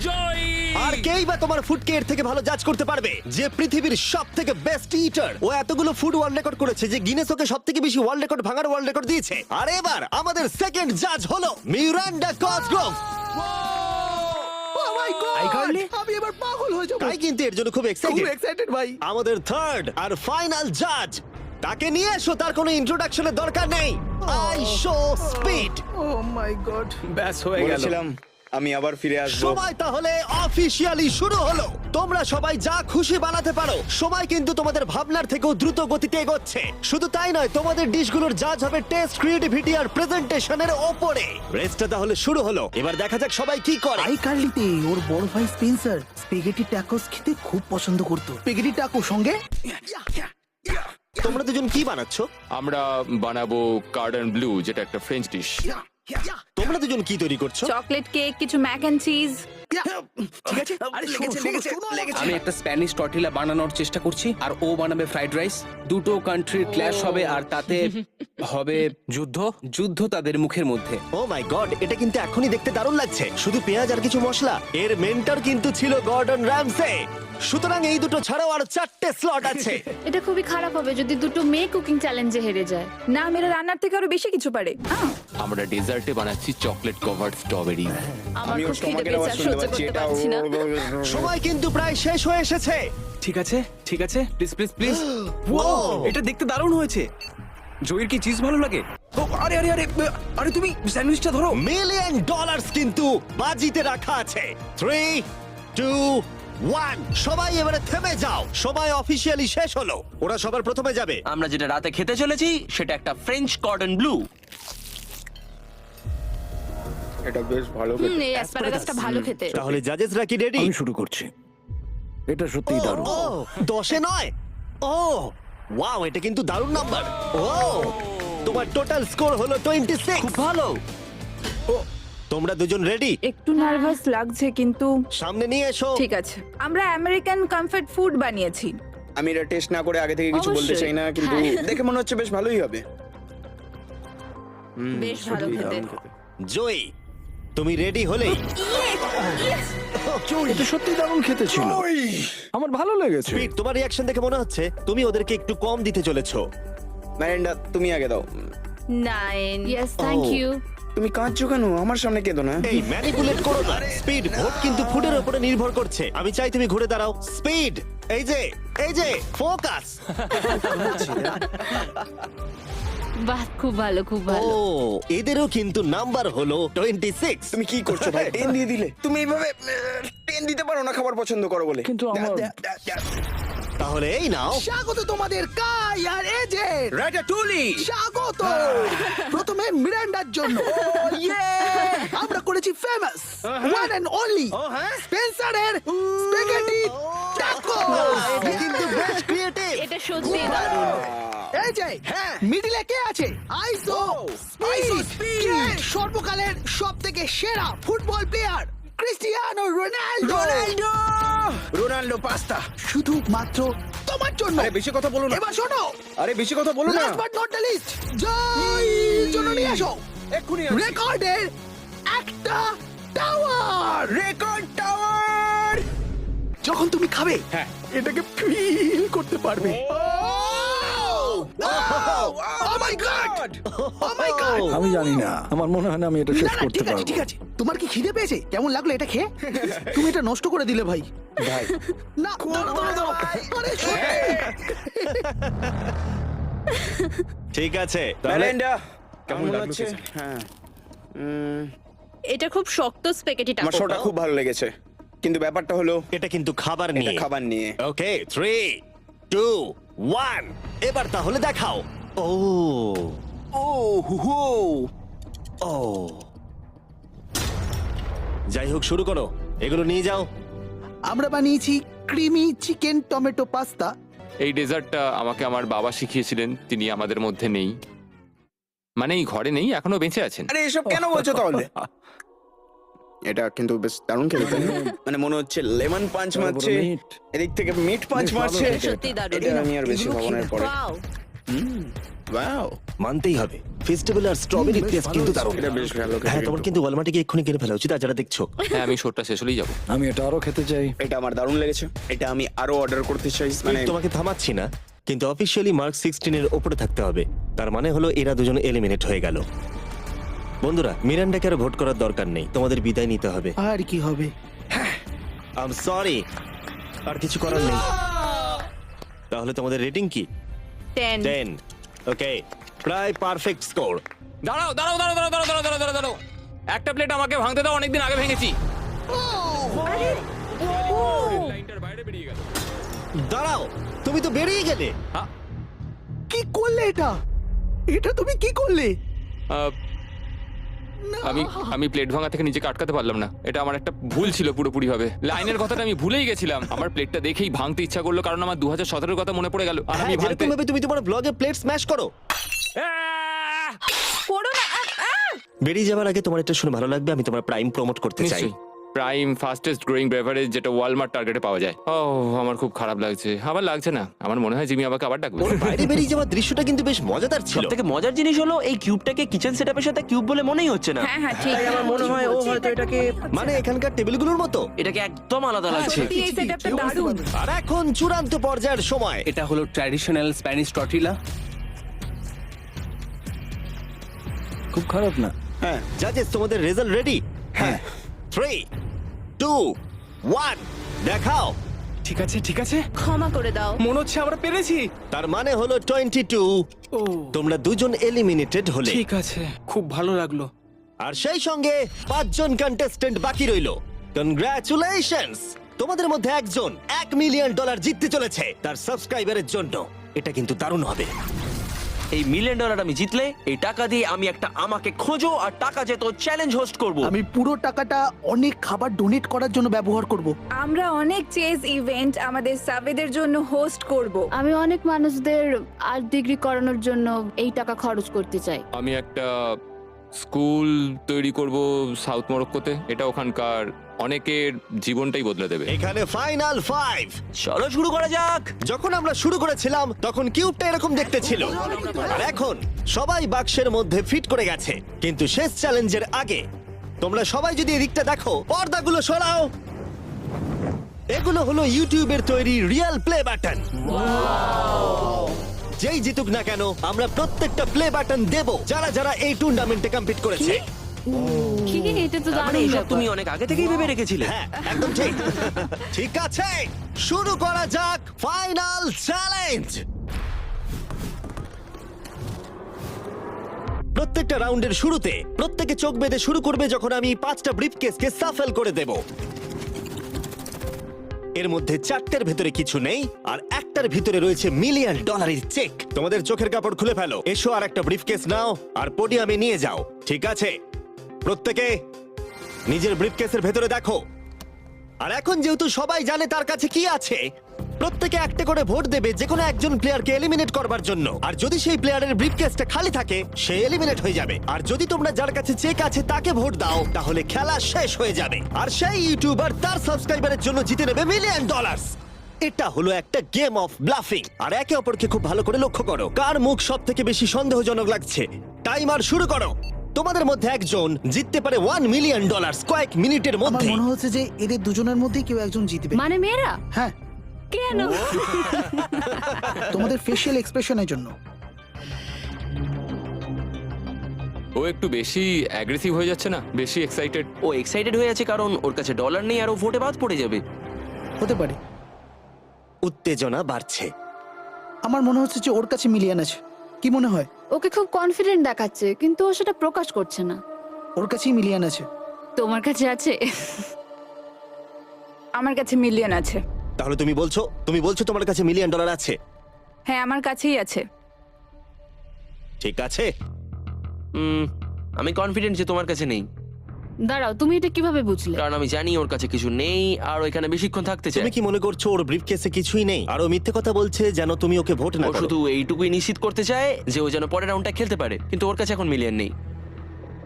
জয়ী। আর কেই বা তোমার ফুডকে এর থেকে ভালো জাজ করতে পারবে, যে পৃথিবীর সব থেকে বেস্ট ইটার। ও এতগুলো ফুড ওয়ার্ল্ড রেকর্ড করেছে যে গিনেস ওকে সব থেকে বেশি ওয়ার্ল্ড রেকর্ড ভাঙার ওয়ার্ল্ড রেকর্ড দিয়েছে। আর এবার আমাদের সেকেন্ড জাজ হলো Miranda Cosgrove. Oh my God! আমি এবার পাগল হয়ে যাবো। তাই কিন্তু এর জন্য খুব খুব এক্সাইটেড। এক্সাইটেড ভাই। আমাদের থার্ড আর ফাইনাল জাজ, তাকে নিয়ে এসো। তার কোনো ইন্ট্রোডাকশনের দরকার নেই। I show speed. Oh my God! ব্যাস হয়ে গেল। আমি আবার ফিরে আসবো। সময় তাহলে অফিসিয়ালি শুরু হলো। তোমরা সবাই যা খুশি বানাতে পারো। সময় কিন্তু তোমাদের ভাবনার থেকেও দ্রুত গতিতে এগোচ্ছে। শুধু তাই নয়, তোমাদের ডিশগুলোর জাজ হবে টেস্ট, ক্রিয়েটিভিটি আর প্রেজেন্টেশনের ওপরে। রেসটা তাহলে শুরু হলো। এবার দেখা যাক সবাই কি করে। আই কার্লিতে ওর বড় ভাই স্পেন্সার স্পেগেটি ট্যাকোস খেতে খুব পছন্দ করতো। স্পেগেটি ট্যাকো সঙ্গে তোমরা দুজন কি বানাচ্ছো? আমরা বানাবো কার্ডন ব্লু, যেটা একটা ফ্রেঞ্চ ডিশ। তোমরা দুজন কি তৈরি করছো? চকলেট কেক, কিছু ম্যাক এন্ড চিজ। ঠিক আছে। আরে লেগেছে। আমি একটা স্প্যানিশ টর্টিলা বানানোর চেষ্টা করছি, আর ও বানাবে ফ্রাইড রাইস। দুটো কান্ট্রির ক্ল্যাশ হবে, আর তাতে হবে যুদ্ধ তাদের মুখের মধ্যে। ও মাই গড, এটা কিন্তু এখনই দেখতে দারুণ লাগছে। শুধু পেঁয়াজ আর কিছু মশলা। এর মেন্টর কিন্তু ছিল গর্ডন র্যামসে। সুতরাং এই দুটো ছাড়াও আর 4টে স্লট আছে। এটা খুবই খারাপ হবে যদি দুটো মেয়ে কুকিং চ্যালেঞ্জে হেরে যায়। না, মেয়েরা রান্নার থেকে আরো বেশি কিছু পারে। আমরা ডেজার্টে বানাচ্ছি চকলেট কভার্ড স্ট্রবেরি। আমার খুব খিদে পেয়েছে, আর সহ্য করতে পারছি না। সময় কিন্তু প্রায় শেষ হয়ে এসেছে। ঠিক আছে, ঠিক আছে। Please please please. এটা দেখতে দারুণ হয়েছে। জয়ের কি চিজ ভালো লাগে? ও, আরে আরে আরে আরে তুমি স্যান্ডউইচটা ধরো। $1 মিলিয়ন কিন্তু বাজিতে রাখা আছে। 3, 2, 1। সবাই এবারে থেমে যাও। সময় অফিসিয়ালি শেষ হলো। ওরা সবার প্রথমে যাবে। আমরা যেটা রাতে খেতে চলেছি সেটা একটা ফ্রেঞ্চ কর্ডন ব্লু। এটা বেশ ভালো এই অ্যাসপারাগাসটা ভালো খেতে। তাহলে জাজেসরা কি রেডি? শুরু করছি। এটা সত্যিই দারুণ। ও 10-এ নয়। ও ওয়াও, এটা কিন্তু দারুণ নাম্বার। ও তোমার টোটাল স্কোর হলো 26। খুব ভালো। তোমরা দুজন রেডি? একটু নার্ভাস লাগছে, কিন্তু সামনে নিয়ে এসো। ঠিক আছে। আমরা আমেরিকান কমফর্ট ফুড বানিয়েছি। আমি এটা টেস্ট না করে আগে থেকে কিছু বলতে অবশ্যই। চাই না, কিন্তু হ্যাঁ। দেখে মনে হচ্ছে বেশ ভালোই হবে। বেশ ভালো খেতে। জয়ী, তুমি রেডি হলেই এটা সত্যি দারুণ খেতে ছিল। আমার ভালো লেগেছে। স্পিড, তোমার রিঅ্যাকশন দেখে মনে হচ্ছে তুমি ওদেরকে একটু কম দিতে চলেছো। ম্যারেন্ডা, তুমি আগে দাও। 9 ইয়েস থ্যাংক ইউ। তুমি কাঁদছো কেন? আমার সামনে কেঁদো না। এই ম্যানিপুলেট করো না। স্পিড, ভোট কিন্তু ফুডের উপরে নির্ভর করছে। আমি চাই তুমি ঘুরে দাঁড়াও। স্পিড, এই যে ফোকাস। বাহ, খুব ভালো, খুব ভালো। ও এদেরও কিন্তু নাম্বার হলো 26। তুমি কি করছো ভাই? 10 দিয়ে দিলে। তুমি এইভাবে 10 দিতে পারো না খাবার পছন্দ করো বলে। কিন্তু আমার তাহলে এই নাও। স্বাগত তোমাদের কাই আর এজে। রাটাটুলি। স্বাগত। প্রথমে মিরান্ডার জন্য আমরা করেছি ফেমাস ওয়ান এন্ড অনলি স্পেন্সারের স্পেগেটি ট্যাকো। এটা কিন্তু বেশ ক্রিয়েটিভ। এটা সত্যি দারুণ। এই যে মিডিলে কে আছে? আইসো স্পিড, সর্বকালের সবথেকে সেরা football player Cristiano Ronaldo. Ronaldo pasta. শুধুমাত্র তোমার জন্য। আরে বেশি কথা বলো না। এবার শোনো, আরে বেশি কথা বলো না। Last but not the least, জয়ের জন্য নিয়ে আসো এক্ষুনি রেকর্ডের একটা টাওয়ার। Record tower. যখন তুমি খাবে হ্যাঁ। এটাকে ফিল করতে পারবে। Oh my God! Oh my God! আমি জানি না, আমার মনে হয় না আমি এটা শেষ না, না, করতে ঠিক আছে, পারবো। ঠিক আছে। তোমার কি খিদে পেয়েছে? কেমন লাগলো এটা খেয়ে? তুমি এটা নষ্ট করে দিলে ভাই। ভাই না, দাঁড়াও। আরে, সত্যি। ঠিক আছে তাহলে মেলিন্ডা কেমন কেমন লাগলো লাগছে? কিছু? হ্যাঁ, এটা খুব শক্ত স্পেগেটি আমার শোটা খুব ভালো লেগেছে, কিন্তু ব্যাপারটা হলো এটা কিন্তু খাবার এটা নিয়ে। খাবার নিয়ে। ওকে 3 2 1 এবার তাহলে দেখাও। ও ও হো, ও যাই হোক, শুরু করো, এগুলো নিয়ে যাও। আমরা বানিয়েছি ক্রিমি চিকেন টমেটো পাস্তা। এই ডেজার্টটা আমাকে আমার বাবা শিখিয়েছিলেন, তিনি আমাদের মধ্যে নেই, মানে এই ঘরে নেই, এখনো বেঁচে আছেন। আরে এসব কেন বলছো তাহলে? এটা কিন্তু বেশ দারুণ খেতে, তাই না? মানে মনে হচ্ছে লেমন পাঞ্চ বড় বড় মারছে, মিট। এদিক থেকে মিট পাঞ্চ বেশ ভালো মারছে। খেতে। সত্যি দারুণ। এটা আমি আর বেশি খাবো না পরে। ওয়াও, ওয়াও, মানতেই হবে, ফেস্টিভ্যাল আর স্ট্রবেরি টেস্ট কিন্তু দারুণ। এটা বেশ ভালো খেতে। হ্যাঁ, তোমার কিন্তু ওয়ালমার্টে গিয়ে এক্ষুনি কিনে ফেলা উচিত, আর যারা দেখছো। হ্যাঁ, আমি শোটা শেষ হলেই যাবো। আমি এটা আরো খেতে চাই। এটা আমার দারুণ লেগেছে, এটা আমি আরো অর্ডার করতে চাই। মানে তোমাকে থামাচ্ছি না, কিন্তু অফিসিয়ালি মার্ক 16 এর উপরে থাকতে হবে। তার মানে হলো এরা দুজন এলিমিনেট হয়ে গেল। বন্ধুরা, মিরান্ডাকে আর ভোট করার দরকার নেই, তোমাদের বিদায় নিতে হবে। আর কি হবে? আই এম সরি, আর কিছু করার নেই। তাহলে তোমাদের রেটিং কি? 10। 10। ওকে, প্রায় পারফেক্ট স্কোর। দাঁড়াও দাঁড়াও দাঁড়াও দাঁড়াও দাঁড়াও দাঁড়াও দাঁড়াও দাঁড়াও, একটা প্লেট আমাকে ভাঙতে দাও, অনেকদিন আগে ভেঙেছি। লাইনটার বাইরে বেরিয়ে গেল। দাঁড়াও, তুমি তো বেরিয়ে গেলে। কি করলে এটা? এটা তুমি কি করলে? আহ, আমি প্লেট ভাঙা থেকে নিজেকে আটকাতে পারলাম না, এটা আমার একটা ভুল ছিল পুরোপুরি ভাবে। লাইনের কথাটা আমি ভুলেই গেছিলাম, আমার প্লেটটা দেখেই ভাঙতে ইচ্ছা করলো, কারণ আমার 2017 কথা মনে পড়ে গেল, আর আমি হ্যাঁ, ভাঙতে যেরকম ভাবে তুমি তোমার ব্লগে প্লেট স্ম্যাশ করো। আহ! করো না। বেরিয়ে যাওয়ার আগে তোমার এটা শুনে ভালো লাগবে, আমি তোমার প্রাইম প্রমোট করতে চাই। নিশ্চয়ই, প্রাইম ফাস্টেস্ট গ্রোয়িং বেভারেজ, যেটা ওয়ালমার্ট টার্গেটে পাওয়া যায়। ও, আমার খুব খারাপ লাগছে। আবার লাগছে না, আমার মনে হয় জিমি আমাকে আবার ডাকবে। ওর বাইরে বেরিয়ে যাওয়ার দৃশ্যটা কিন্তু বেশ মজাদার ছিল। সব থেকে মজার জিনিস হলো এই কিউবটাকে কিচেন সেটআপের সাথে কিউব বলে মনেই হচ্ছে না। হ্যাঁ হ্যাঁ ঠিক। তাই আমার মনে হয় ও হয়তো এটাকে মানে এখানকার টেবিলগুলোর মতো। এটাকে একদম আলাদা লাগছে। সত্যি এই সেটআপটা দারুণ। আর এখন চূড়ান্ত পর্যায়ের সময়। এটা হলো ট্র্যাডিশনাল স্প্যানিশ টর্টিলা। খুব খারাপ না। হ্যাঁ জাজেস, তোমাদের রেজাল্ট রেডি? হ্যাঁ 3 2 1 দেখাও। ঠিক আছে ঠিক আছে, ক্ষমা করে দাও। মনে হচ্ছে আমরা পেরেছি। তার মানে হলো 22। ও তোমরা দুজন এলিমিনেটেড হলে। ঠিক আছে, খুব ভালো লাগলো। আর সেই সঙ্গে 5 জন কন্টেস্ট্যান্ট বাকি রইল। কনগ্রাচুলেশনস, তোমাদের মধ্যে একজন $1 মিলিয়ন জিততে চলেছে তার সাবস্ক্রাইবারের জন্য। এটা কিন্তু দারুণ হবে। এই $1 মিলিয়ন আমি জিতলে এই টাকা দিয়ে আমি একটা আমাকে খোঁজো আর টাকা যেত চ্যালেঞ্জ হোস্ট করব। আমি পুরো টাকাটা অনেক খাবার ডোনেট করার জন্য ব্যবহার করব। আমরা অনেক চেজ ইভেন্ট আমাদের সাবেদের জন্য হোস্ট করব। আমি অনেক মানুষদের আর্ট ডিগ্রি করানোর জন্য এই টাকা খরচ করতে চাই। আমি একটা স্কুল তৈরি করব সাউথ মরক্কোতে, এটা ওখানকার অনেকের জীবনটাই বদলে দেবে। এখানে ফাইনাল 5। চলো শুরু করা যাক। যখন আমরা শুরু করেছিলাম তখন কিউবটা এরকম দেখতে ছিল, আর এখন সবাই বাক্সের মধ্যে ফিট করে গেছে। কিন্তু শেষ চ্যালেঞ্জের আগে তোমরা সবাই যদি এদিকটা দেখো, পর্দাগুলো সরাও। এগুলো হলো ইউটিউবের তৈরি রিয়েল প্লে বাটন। যেই জিতুক না কেন আমরা প্রত্যেকটা প্লে বাটন দেব যারা যারা এই টুর্নামেন্টে কম্পিট করেছে। কি, এটা তো তার মানে দারুণ এইসব ব্যাপার। তুমি অনেক আগে থেকেই ভেবে রেখেছিলে। হ্যাঁ, একদম ঠিক। ঠিক আছে, শুরু করা যাক ফাইনাল চ্যালেঞ্জ। প্রত্যেকটা রাউন্ডের শুরুতে প্রত্যেকে চোখ বেঁধে শুরু করবে যখন আমি 5টা ব্রিফকেসকে সাফেল করে দেব। এর মধ্যে 4টের ভেতরে কিছু নেই, আর একটার ভিতরে রয়েছে $1 মিলিয়ন চেক। তোমাদের চোখের কাপড় খুলে ফেলো, এসো আর একটা ব্রিফকেস নাও আর পোডিয়ামে নিয়ে যাও। ঠিক আছে, প্রত্যেকে নিজের ব্রিফকেসের ভেতরে দেখো। আর এখন যেহেতু সবাই জানে তার কাছে কি আছে, প্রত্যেকে একটা করে ভোট দেবে যে কোনো একজন প্লেয়ারকে এলিমিনেট করবার জন্য। আর যদি সেই প্লেয়ারের ব্রিফকেসটা খালি থাকে সে এলিমিনেট হয়ে যাবে। আর যদি তোমরা যার কাছে চেক আছে তাকে ভোট দাও তাহলে খেলা শেষ হয়ে যাবে। আর সেই ইউটিউবার তার সাবস্ক্রাইবারের জন্য জিতে নেবে $1 মিলিয়ন। এটা হলো একটা গেম অফ ব্লাফিং। আর একে অপরকে খুব ভালো করে লক্ষ্য করো কার মুখ সব থেকে বেশি সন্দেহজনক লাগছে। টাইমার শুরু করো। তোমাদের মধ্যে একজন জিততে পারে $1 মিলিয়ন কয়েক মিনিটের আমার মধ্যে। মনে হচ্ছে যে এদের দুজনের মধ্যেই কেউ একজন জিতবে। মানে মেয়েরা হ্যাঁ, কেন? তোমাদের ফেশিয়াল এক্সপ্রেশনের জন্য। ও একটু বেশি অ্যাগ্রেসিভ হয়ে যাচ্ছে না, বেশি এক্সাইটেড। ও এক্সাইটেড হয়ে আছে কারণ ওর কাছে ডলার নেই আর ও ভোটে বাদ পড়ে যাবে। হতে পারে। উত্তেজনা বাড়ছে। আমার মনে হচ্ছে যে ওর কাছে মিলিয়ন আছে। কি মনে হয়? ওকে খুব কনফিডেন্ট দেখাচ্ছে কিন্তু ও সেটা প্রকাশ করছে না। ওর কাছেই মিলিয়ন আছে। তোমার কাছে আছে? আমার কাছে মিলিয়ন আছে। তাহলে তুমি বলছো তোমার কাছে $1 মিলিয়ন আছে? হ্যাঁ, আমার কাছেই আছে। ঠিক আছে। আমি কনফিডেন্ট যে তোমার কাছে নেই, দাঁড়াও, তুমি এটা কিভাবে বুঝলে? কারণ আমি জানি ওর কাছে কিছু নেই আর ও এখানে বেশিক্ষণ থাকতে চায়। তুমি কি মনে করছো ওর ব্রিফকেসে কিছুই নেই আর ও মিথ্যে কথা বলছে যেন তুমি ওকে ভোট না ও করো? শুধু এইটুকুই নিশ্চিত করতে চায় যে ও যেন পরের রাউন্ডটা খেলতে পারে, কিন্তু ওর কাছে এখন মিলিয়ন নেই।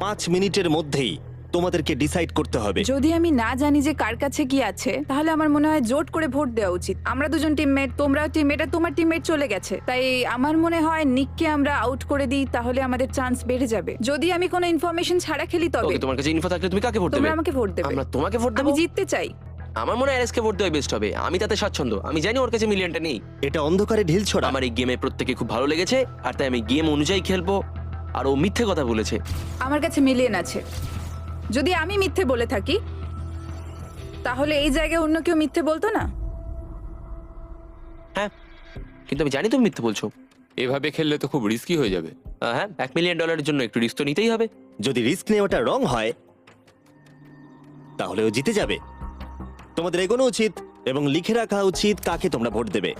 5 মিনিটের মধ্যেই তোমাদেরকে ডিসাইড করতে হবে। যদি আমি না জানি যে কার কাছে কি আছে তাহলে আমার মনে হয় জোট করে ভোট দেওয়া উচিত। আমরা দুজন টিমমেট, তোমরাও টিমমেট, আর তোমার টিমমেট চলে গেছে, তাই আমার মনে হয় নিককে আমরা আউট করে দিই, তাহলে আমাদের চান্স বেড়ে যাবে। যদি আমি কোনো ইনফরমেশন ছাড়া খেলি তবে। ওকে, তোমার কাছে ইনফো থাকলে তুমি কাকে ভোট দেবে? তোমরা আমাকে ভোট দেবে। আমরা তোমাকে ভোট দেব? আমি জিততে চাই। আমার মনে হয় এরএসকে ভোট দেওয়া বেস্ট হবে। আমি তাতে স্বাচ্ছন্দ্য। আমি জানি ওর কাছে মিলিয়নটা নেই। এটা অন্ধকারে ঢিল ছোড়া। আমার এই গেমে প্রত্যেকে খুব ভালো লেগেছে আর তাই আমি গেম অনুযায়ী খেলবো। আর ও মিথ্যে কথা বলেছে। আমার কাছে মিলিয়ন আছে। যদি আমি মিথ্যে বলে থাকি তাহলে এই জায়গায় অন্য কেউ মিথ্যে বলতো না। হ্যাঁ, কিন্তু আমি জানি তুমি মিথ্যে বলছো। এভাবে খেললে তো খুব রিস্কি হয়ে যাবে। হ্যাঁ, $1 মিলিয়ন জন্য একটু রিস্ক তো নিতেই হবে। যদি রিস্ক নেওয়াটা রং হয় তাহলে ও জিতে যাবে। তোমাদের এগোনো উচিত এবং লিখে রাখা উচিত কাকে তোমরা ভোট দেবে।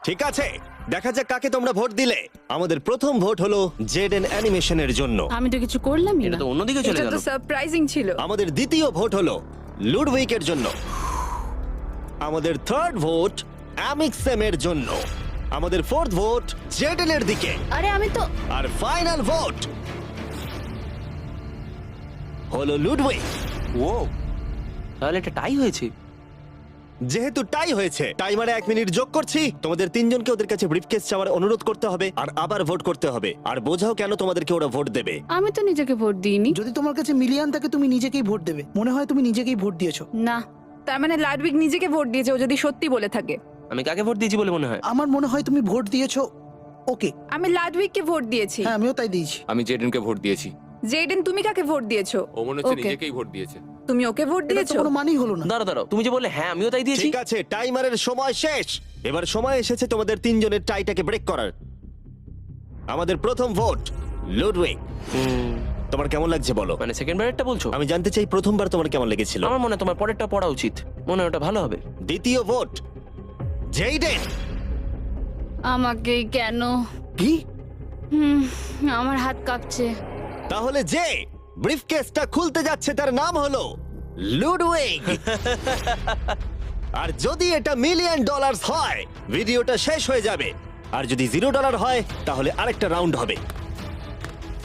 ঠিক আছে, দেখা যাক কাকে তোমরা ভোট দিলে। আমাদের প্রথম ভোট হলো জেডেন অ্যানিমেশনের জন্য। আমি তো কিছু করলামই এটা না। তো অন্যদিকে চলে এটা গেল। তো সারপ্রাইজিং ছিল। আমাদের দ্বিতীয় ভোট হলো লুডউইকের জন্য। আমাদের থার্ড ভোট অ্যামিক্সেমের জন্য। আমাদের ফোর্থ ভোট জেডেনের দিকে। আরে আমি তো আর ফাইনাল ভোট হলো লুডউইক। ও, তাহলে এটা টাই হয়েছে। যেহেতু টাই হয়েছে, টাইমারে 1 মিনিট যোগ করছি। তোমাদের তিনজনকে ওদের কাছে ব্রিফকেস চাওয়ার অনুরোধ করতে হবে আর আবার ভোট করতে হবে। আর বোঝাও কেন তোমাদেরকে ওরা ভোট দেবে। আমি তো নিজেকে ভোট দিইনি। যদি তোমার কাছে মিলিয়ন থাকে তুমি নিজেকেই ভোট দেবে। মনে হয় তুমি নিজেকেই ভোট দিয়েছো। না, তার মানে লাডউইক নিজেকে ভোট দিয়েছে, ও যদি সত্যি বলে থাকে। আমি কাকে ভোট দিয়েছি বলে মনে হয়? আমার মনে হয় তুমি ভোট দিয়েছো ওকে। আমি লাডউইককে ভোট দিয়েছি। হ্যাঁ, আমিও তাই দিয়েছি। আমি জেডেনকে ভোট দিয়েছি। জেডেন, তুমি কাকে ভোট দিয়েছো? ও মনে হচ্ছে Okay. নিজেকেই ভোট দিয়েছে। তুমি ওকে ভোট এটা তো দিয়েছো? কোনো মানেই হলো না। দাঁড়াও, তুমি যে বললে হ্যাঁ আমিও তাই দিয়েছি। ঠিক আছে, টাইমারের সময় শেষ। এবার সময় এসেছে তোমাদের তিনজনের টাইটাকে ব্রেক করার। আমাদের প্রথম ভোট লুডউইক। তোমার কেমন লাগছে বলো? মানে সেকেন্ড বারেরটা বলছো? আমি জানতে চাই প্রথমবার তোমার কেমন লেগেছিল। আমার মনে হয় তোমার পরেরটা পড়া উচিত। মনে হয় ওটা ভালো হবে। দ্বিতীয় ভোট জেইডেন। আমাকেই কেন? কি? আমার হাত কাঁপছে। তাহলে যে ব্রিফকেসটা খুলতে যাচ্ছে তার নাম হলো লুডউইক। আর যদি এটা $1 মিলিয়ন হয় ভিডিওটা শেষ হয়ে যাবে। আর যদি $0 হয় তাহলে আরেকটা রাউন্ড হবে।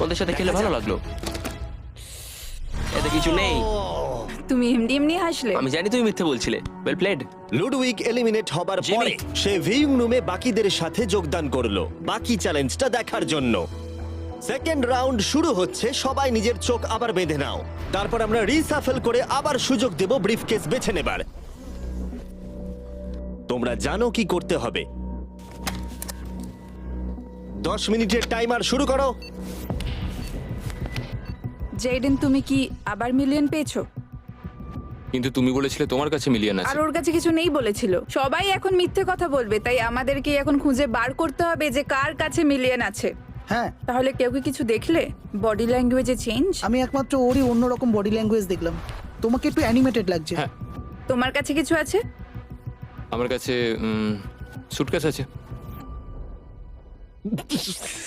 ওদের সাথে খেলে ভালো লাগলো। এতে কিছু নেই। তুমি এমনি এমনি হাসলে। আমি জানি তুমি মিথ্যে বলছিলে। Well played. লুডউইক এলিমিনেট হবার জিমি। পরে সে ভিউইং রুমে বাকিদের সাথে যোগদান করলো বাকি চ্যালেঞ্জটা দেখার জন্য। সেকেন্ড রাউন্ড শুরু হচ্ছে। সবাই নিজের চোখ আবার বেঁধে নাও। তারপর আমরা রিসাফেল করে আবার সুযোগ দেব ব্রিফকেস বেছে নেবার। তোমরা জানো কি করতে হবে। 10 মিনিটের টাইমার শুরু করো। জেডেন, তুমি কি আবার মিলিয়ন পেয়েছো? কিন্তু তুমি বলেছিলে তোমার কাছে মিলিয়ন আর আছে। ওর কাছে কিছু নেই বলেছিল। সবাই এখন মিথ্যে কথা বলবে, তাই আমাদেরকে এখন খুঁজে বার করতে হবে যে কার কাছে মিলিয়ন আছে। হ্যাঁ, তাহলে কেউ কি কিছু দেখলে? বডি ল্যাঙ্গুয়েজে চেঞ্জ? আমি একমাত্র ওরই অন্যরকম বডি ল্যাঙ্গুয়েজ দেখলাম। তোমাকে একটু অ্যানিমেটেড লাগছে। হ্যাঁ। তোমার কাছে কিছু আছে? আমার কাছে সুটকেস আছে।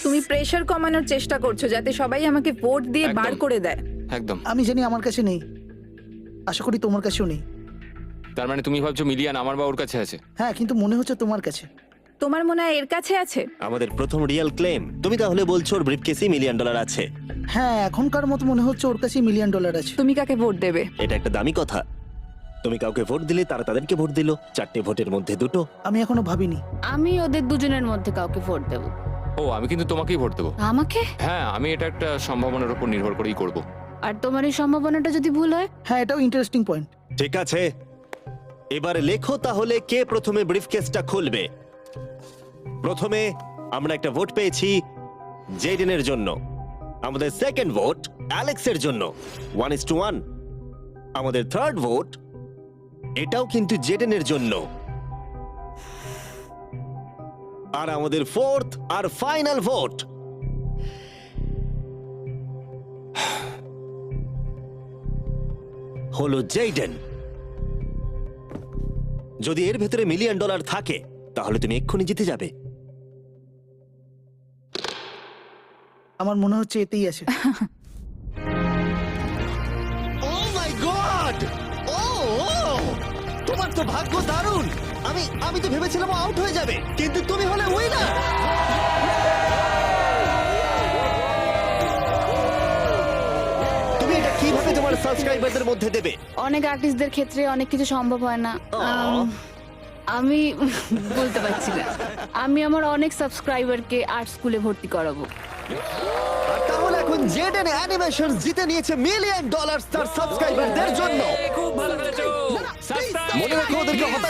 তুমি প্রেসার কমানোর চেষ্টা করছো যাতে সবাই আমাকে ভোট দিয়ে বার একদম। করে দেয়। একদম। আমি জানি আমার কাছে নেই, আশা করি তোমার কাছেও নেই। তার মানে তুমি ভাবছো মিলিয়ন আমার বা ওর কাছে আছে? হ্যাঁ, কিন্তু মনে হচ্ছে তোমার কাছে। তোমার মনে হয় এর কাছে আছে? আমাদের প্রথম রিয়েল ক্লেম। তুমি তাহলে বলছো ওর ব্রিফকেসে $1 মিলিয়ন আছে? হ্যাঁ, এখনকার মতো মনে হচ্ছে ওর কাছে $1 মিলিয়ন আছে। তুমি কাকে ভোট দেবে? এটা একটা দামি কথা। তুমি কাউকে ভোট দিলে তারা তাদেরকে ভোট দিল, 4টে ভোটের মধ্যে 2টো। আমি এখনো ভাবিনি। আমি ওদের দুজনের মধ্যে কাউকে ভোট দেব। ও, আমি কিন্তু তোমাকেই ভোট দেবো। আমাকে? হ্যাঁ, আমি এটা একটা সম্ভাবনার উপর নির্ভর করেই করব। আর তোমার এই সম্ভাবনাটা যদি ভুল হয়? হ্যাঁ, এটাও ইন্টারেস্টিং পয়েন্ট। ঠিক আছে, এবারে লেখো তাহলে কে প্রথমে ব্রিফকেসটা খুলবে। প্রথমে আমরা একটা ভোট পেয়েছি জেডেনের জন্য। আমাদের সেকেন্ড ভোট অ্যালেক্সের জন্য, 1:1। আমাদের থার্ড ভোট এটাও কিন্তু জেডেনের জন্য। আর আমাদের ফোর্থ আর ফাইনাল ভোট হলো জেডেন। যদি এর ভেতরে $1 মিলিয়ন থাকে তাহলে তুমি এক্ষুনি জিতে যাবে। আমার মনে হচ্ছে এতেই আছে। ও মাই গড! ও তোমার তো ভাগ্য দারুণ। আমি তো ভেবেছিলাম আউট হয়ে যাবে, কিন্তু তুমি হলে উইনার। তুমি এটা কিভাবে তোমার সাবস্ক্রাইবারদের মধ্যে দেবে? অনেক আর্টিস্টদের ক্ষেত্রে অনেক কিছু সম্ভব হয় না। আমি বলতে পারছি না। আমি আমার অনেক সাবস্ক্রাইবারকে আর্ট স্কুলে ভর্তি করাবো। আর তাহলে এখন জেডেন অ্যানিমেশন জিতে নিয়েছে $1 মিলিয়ন তার সাবস্ক্রাইবারদের জন্য। খুব ভালো করেছো। মনে রাখো ওদেরকে হতাশ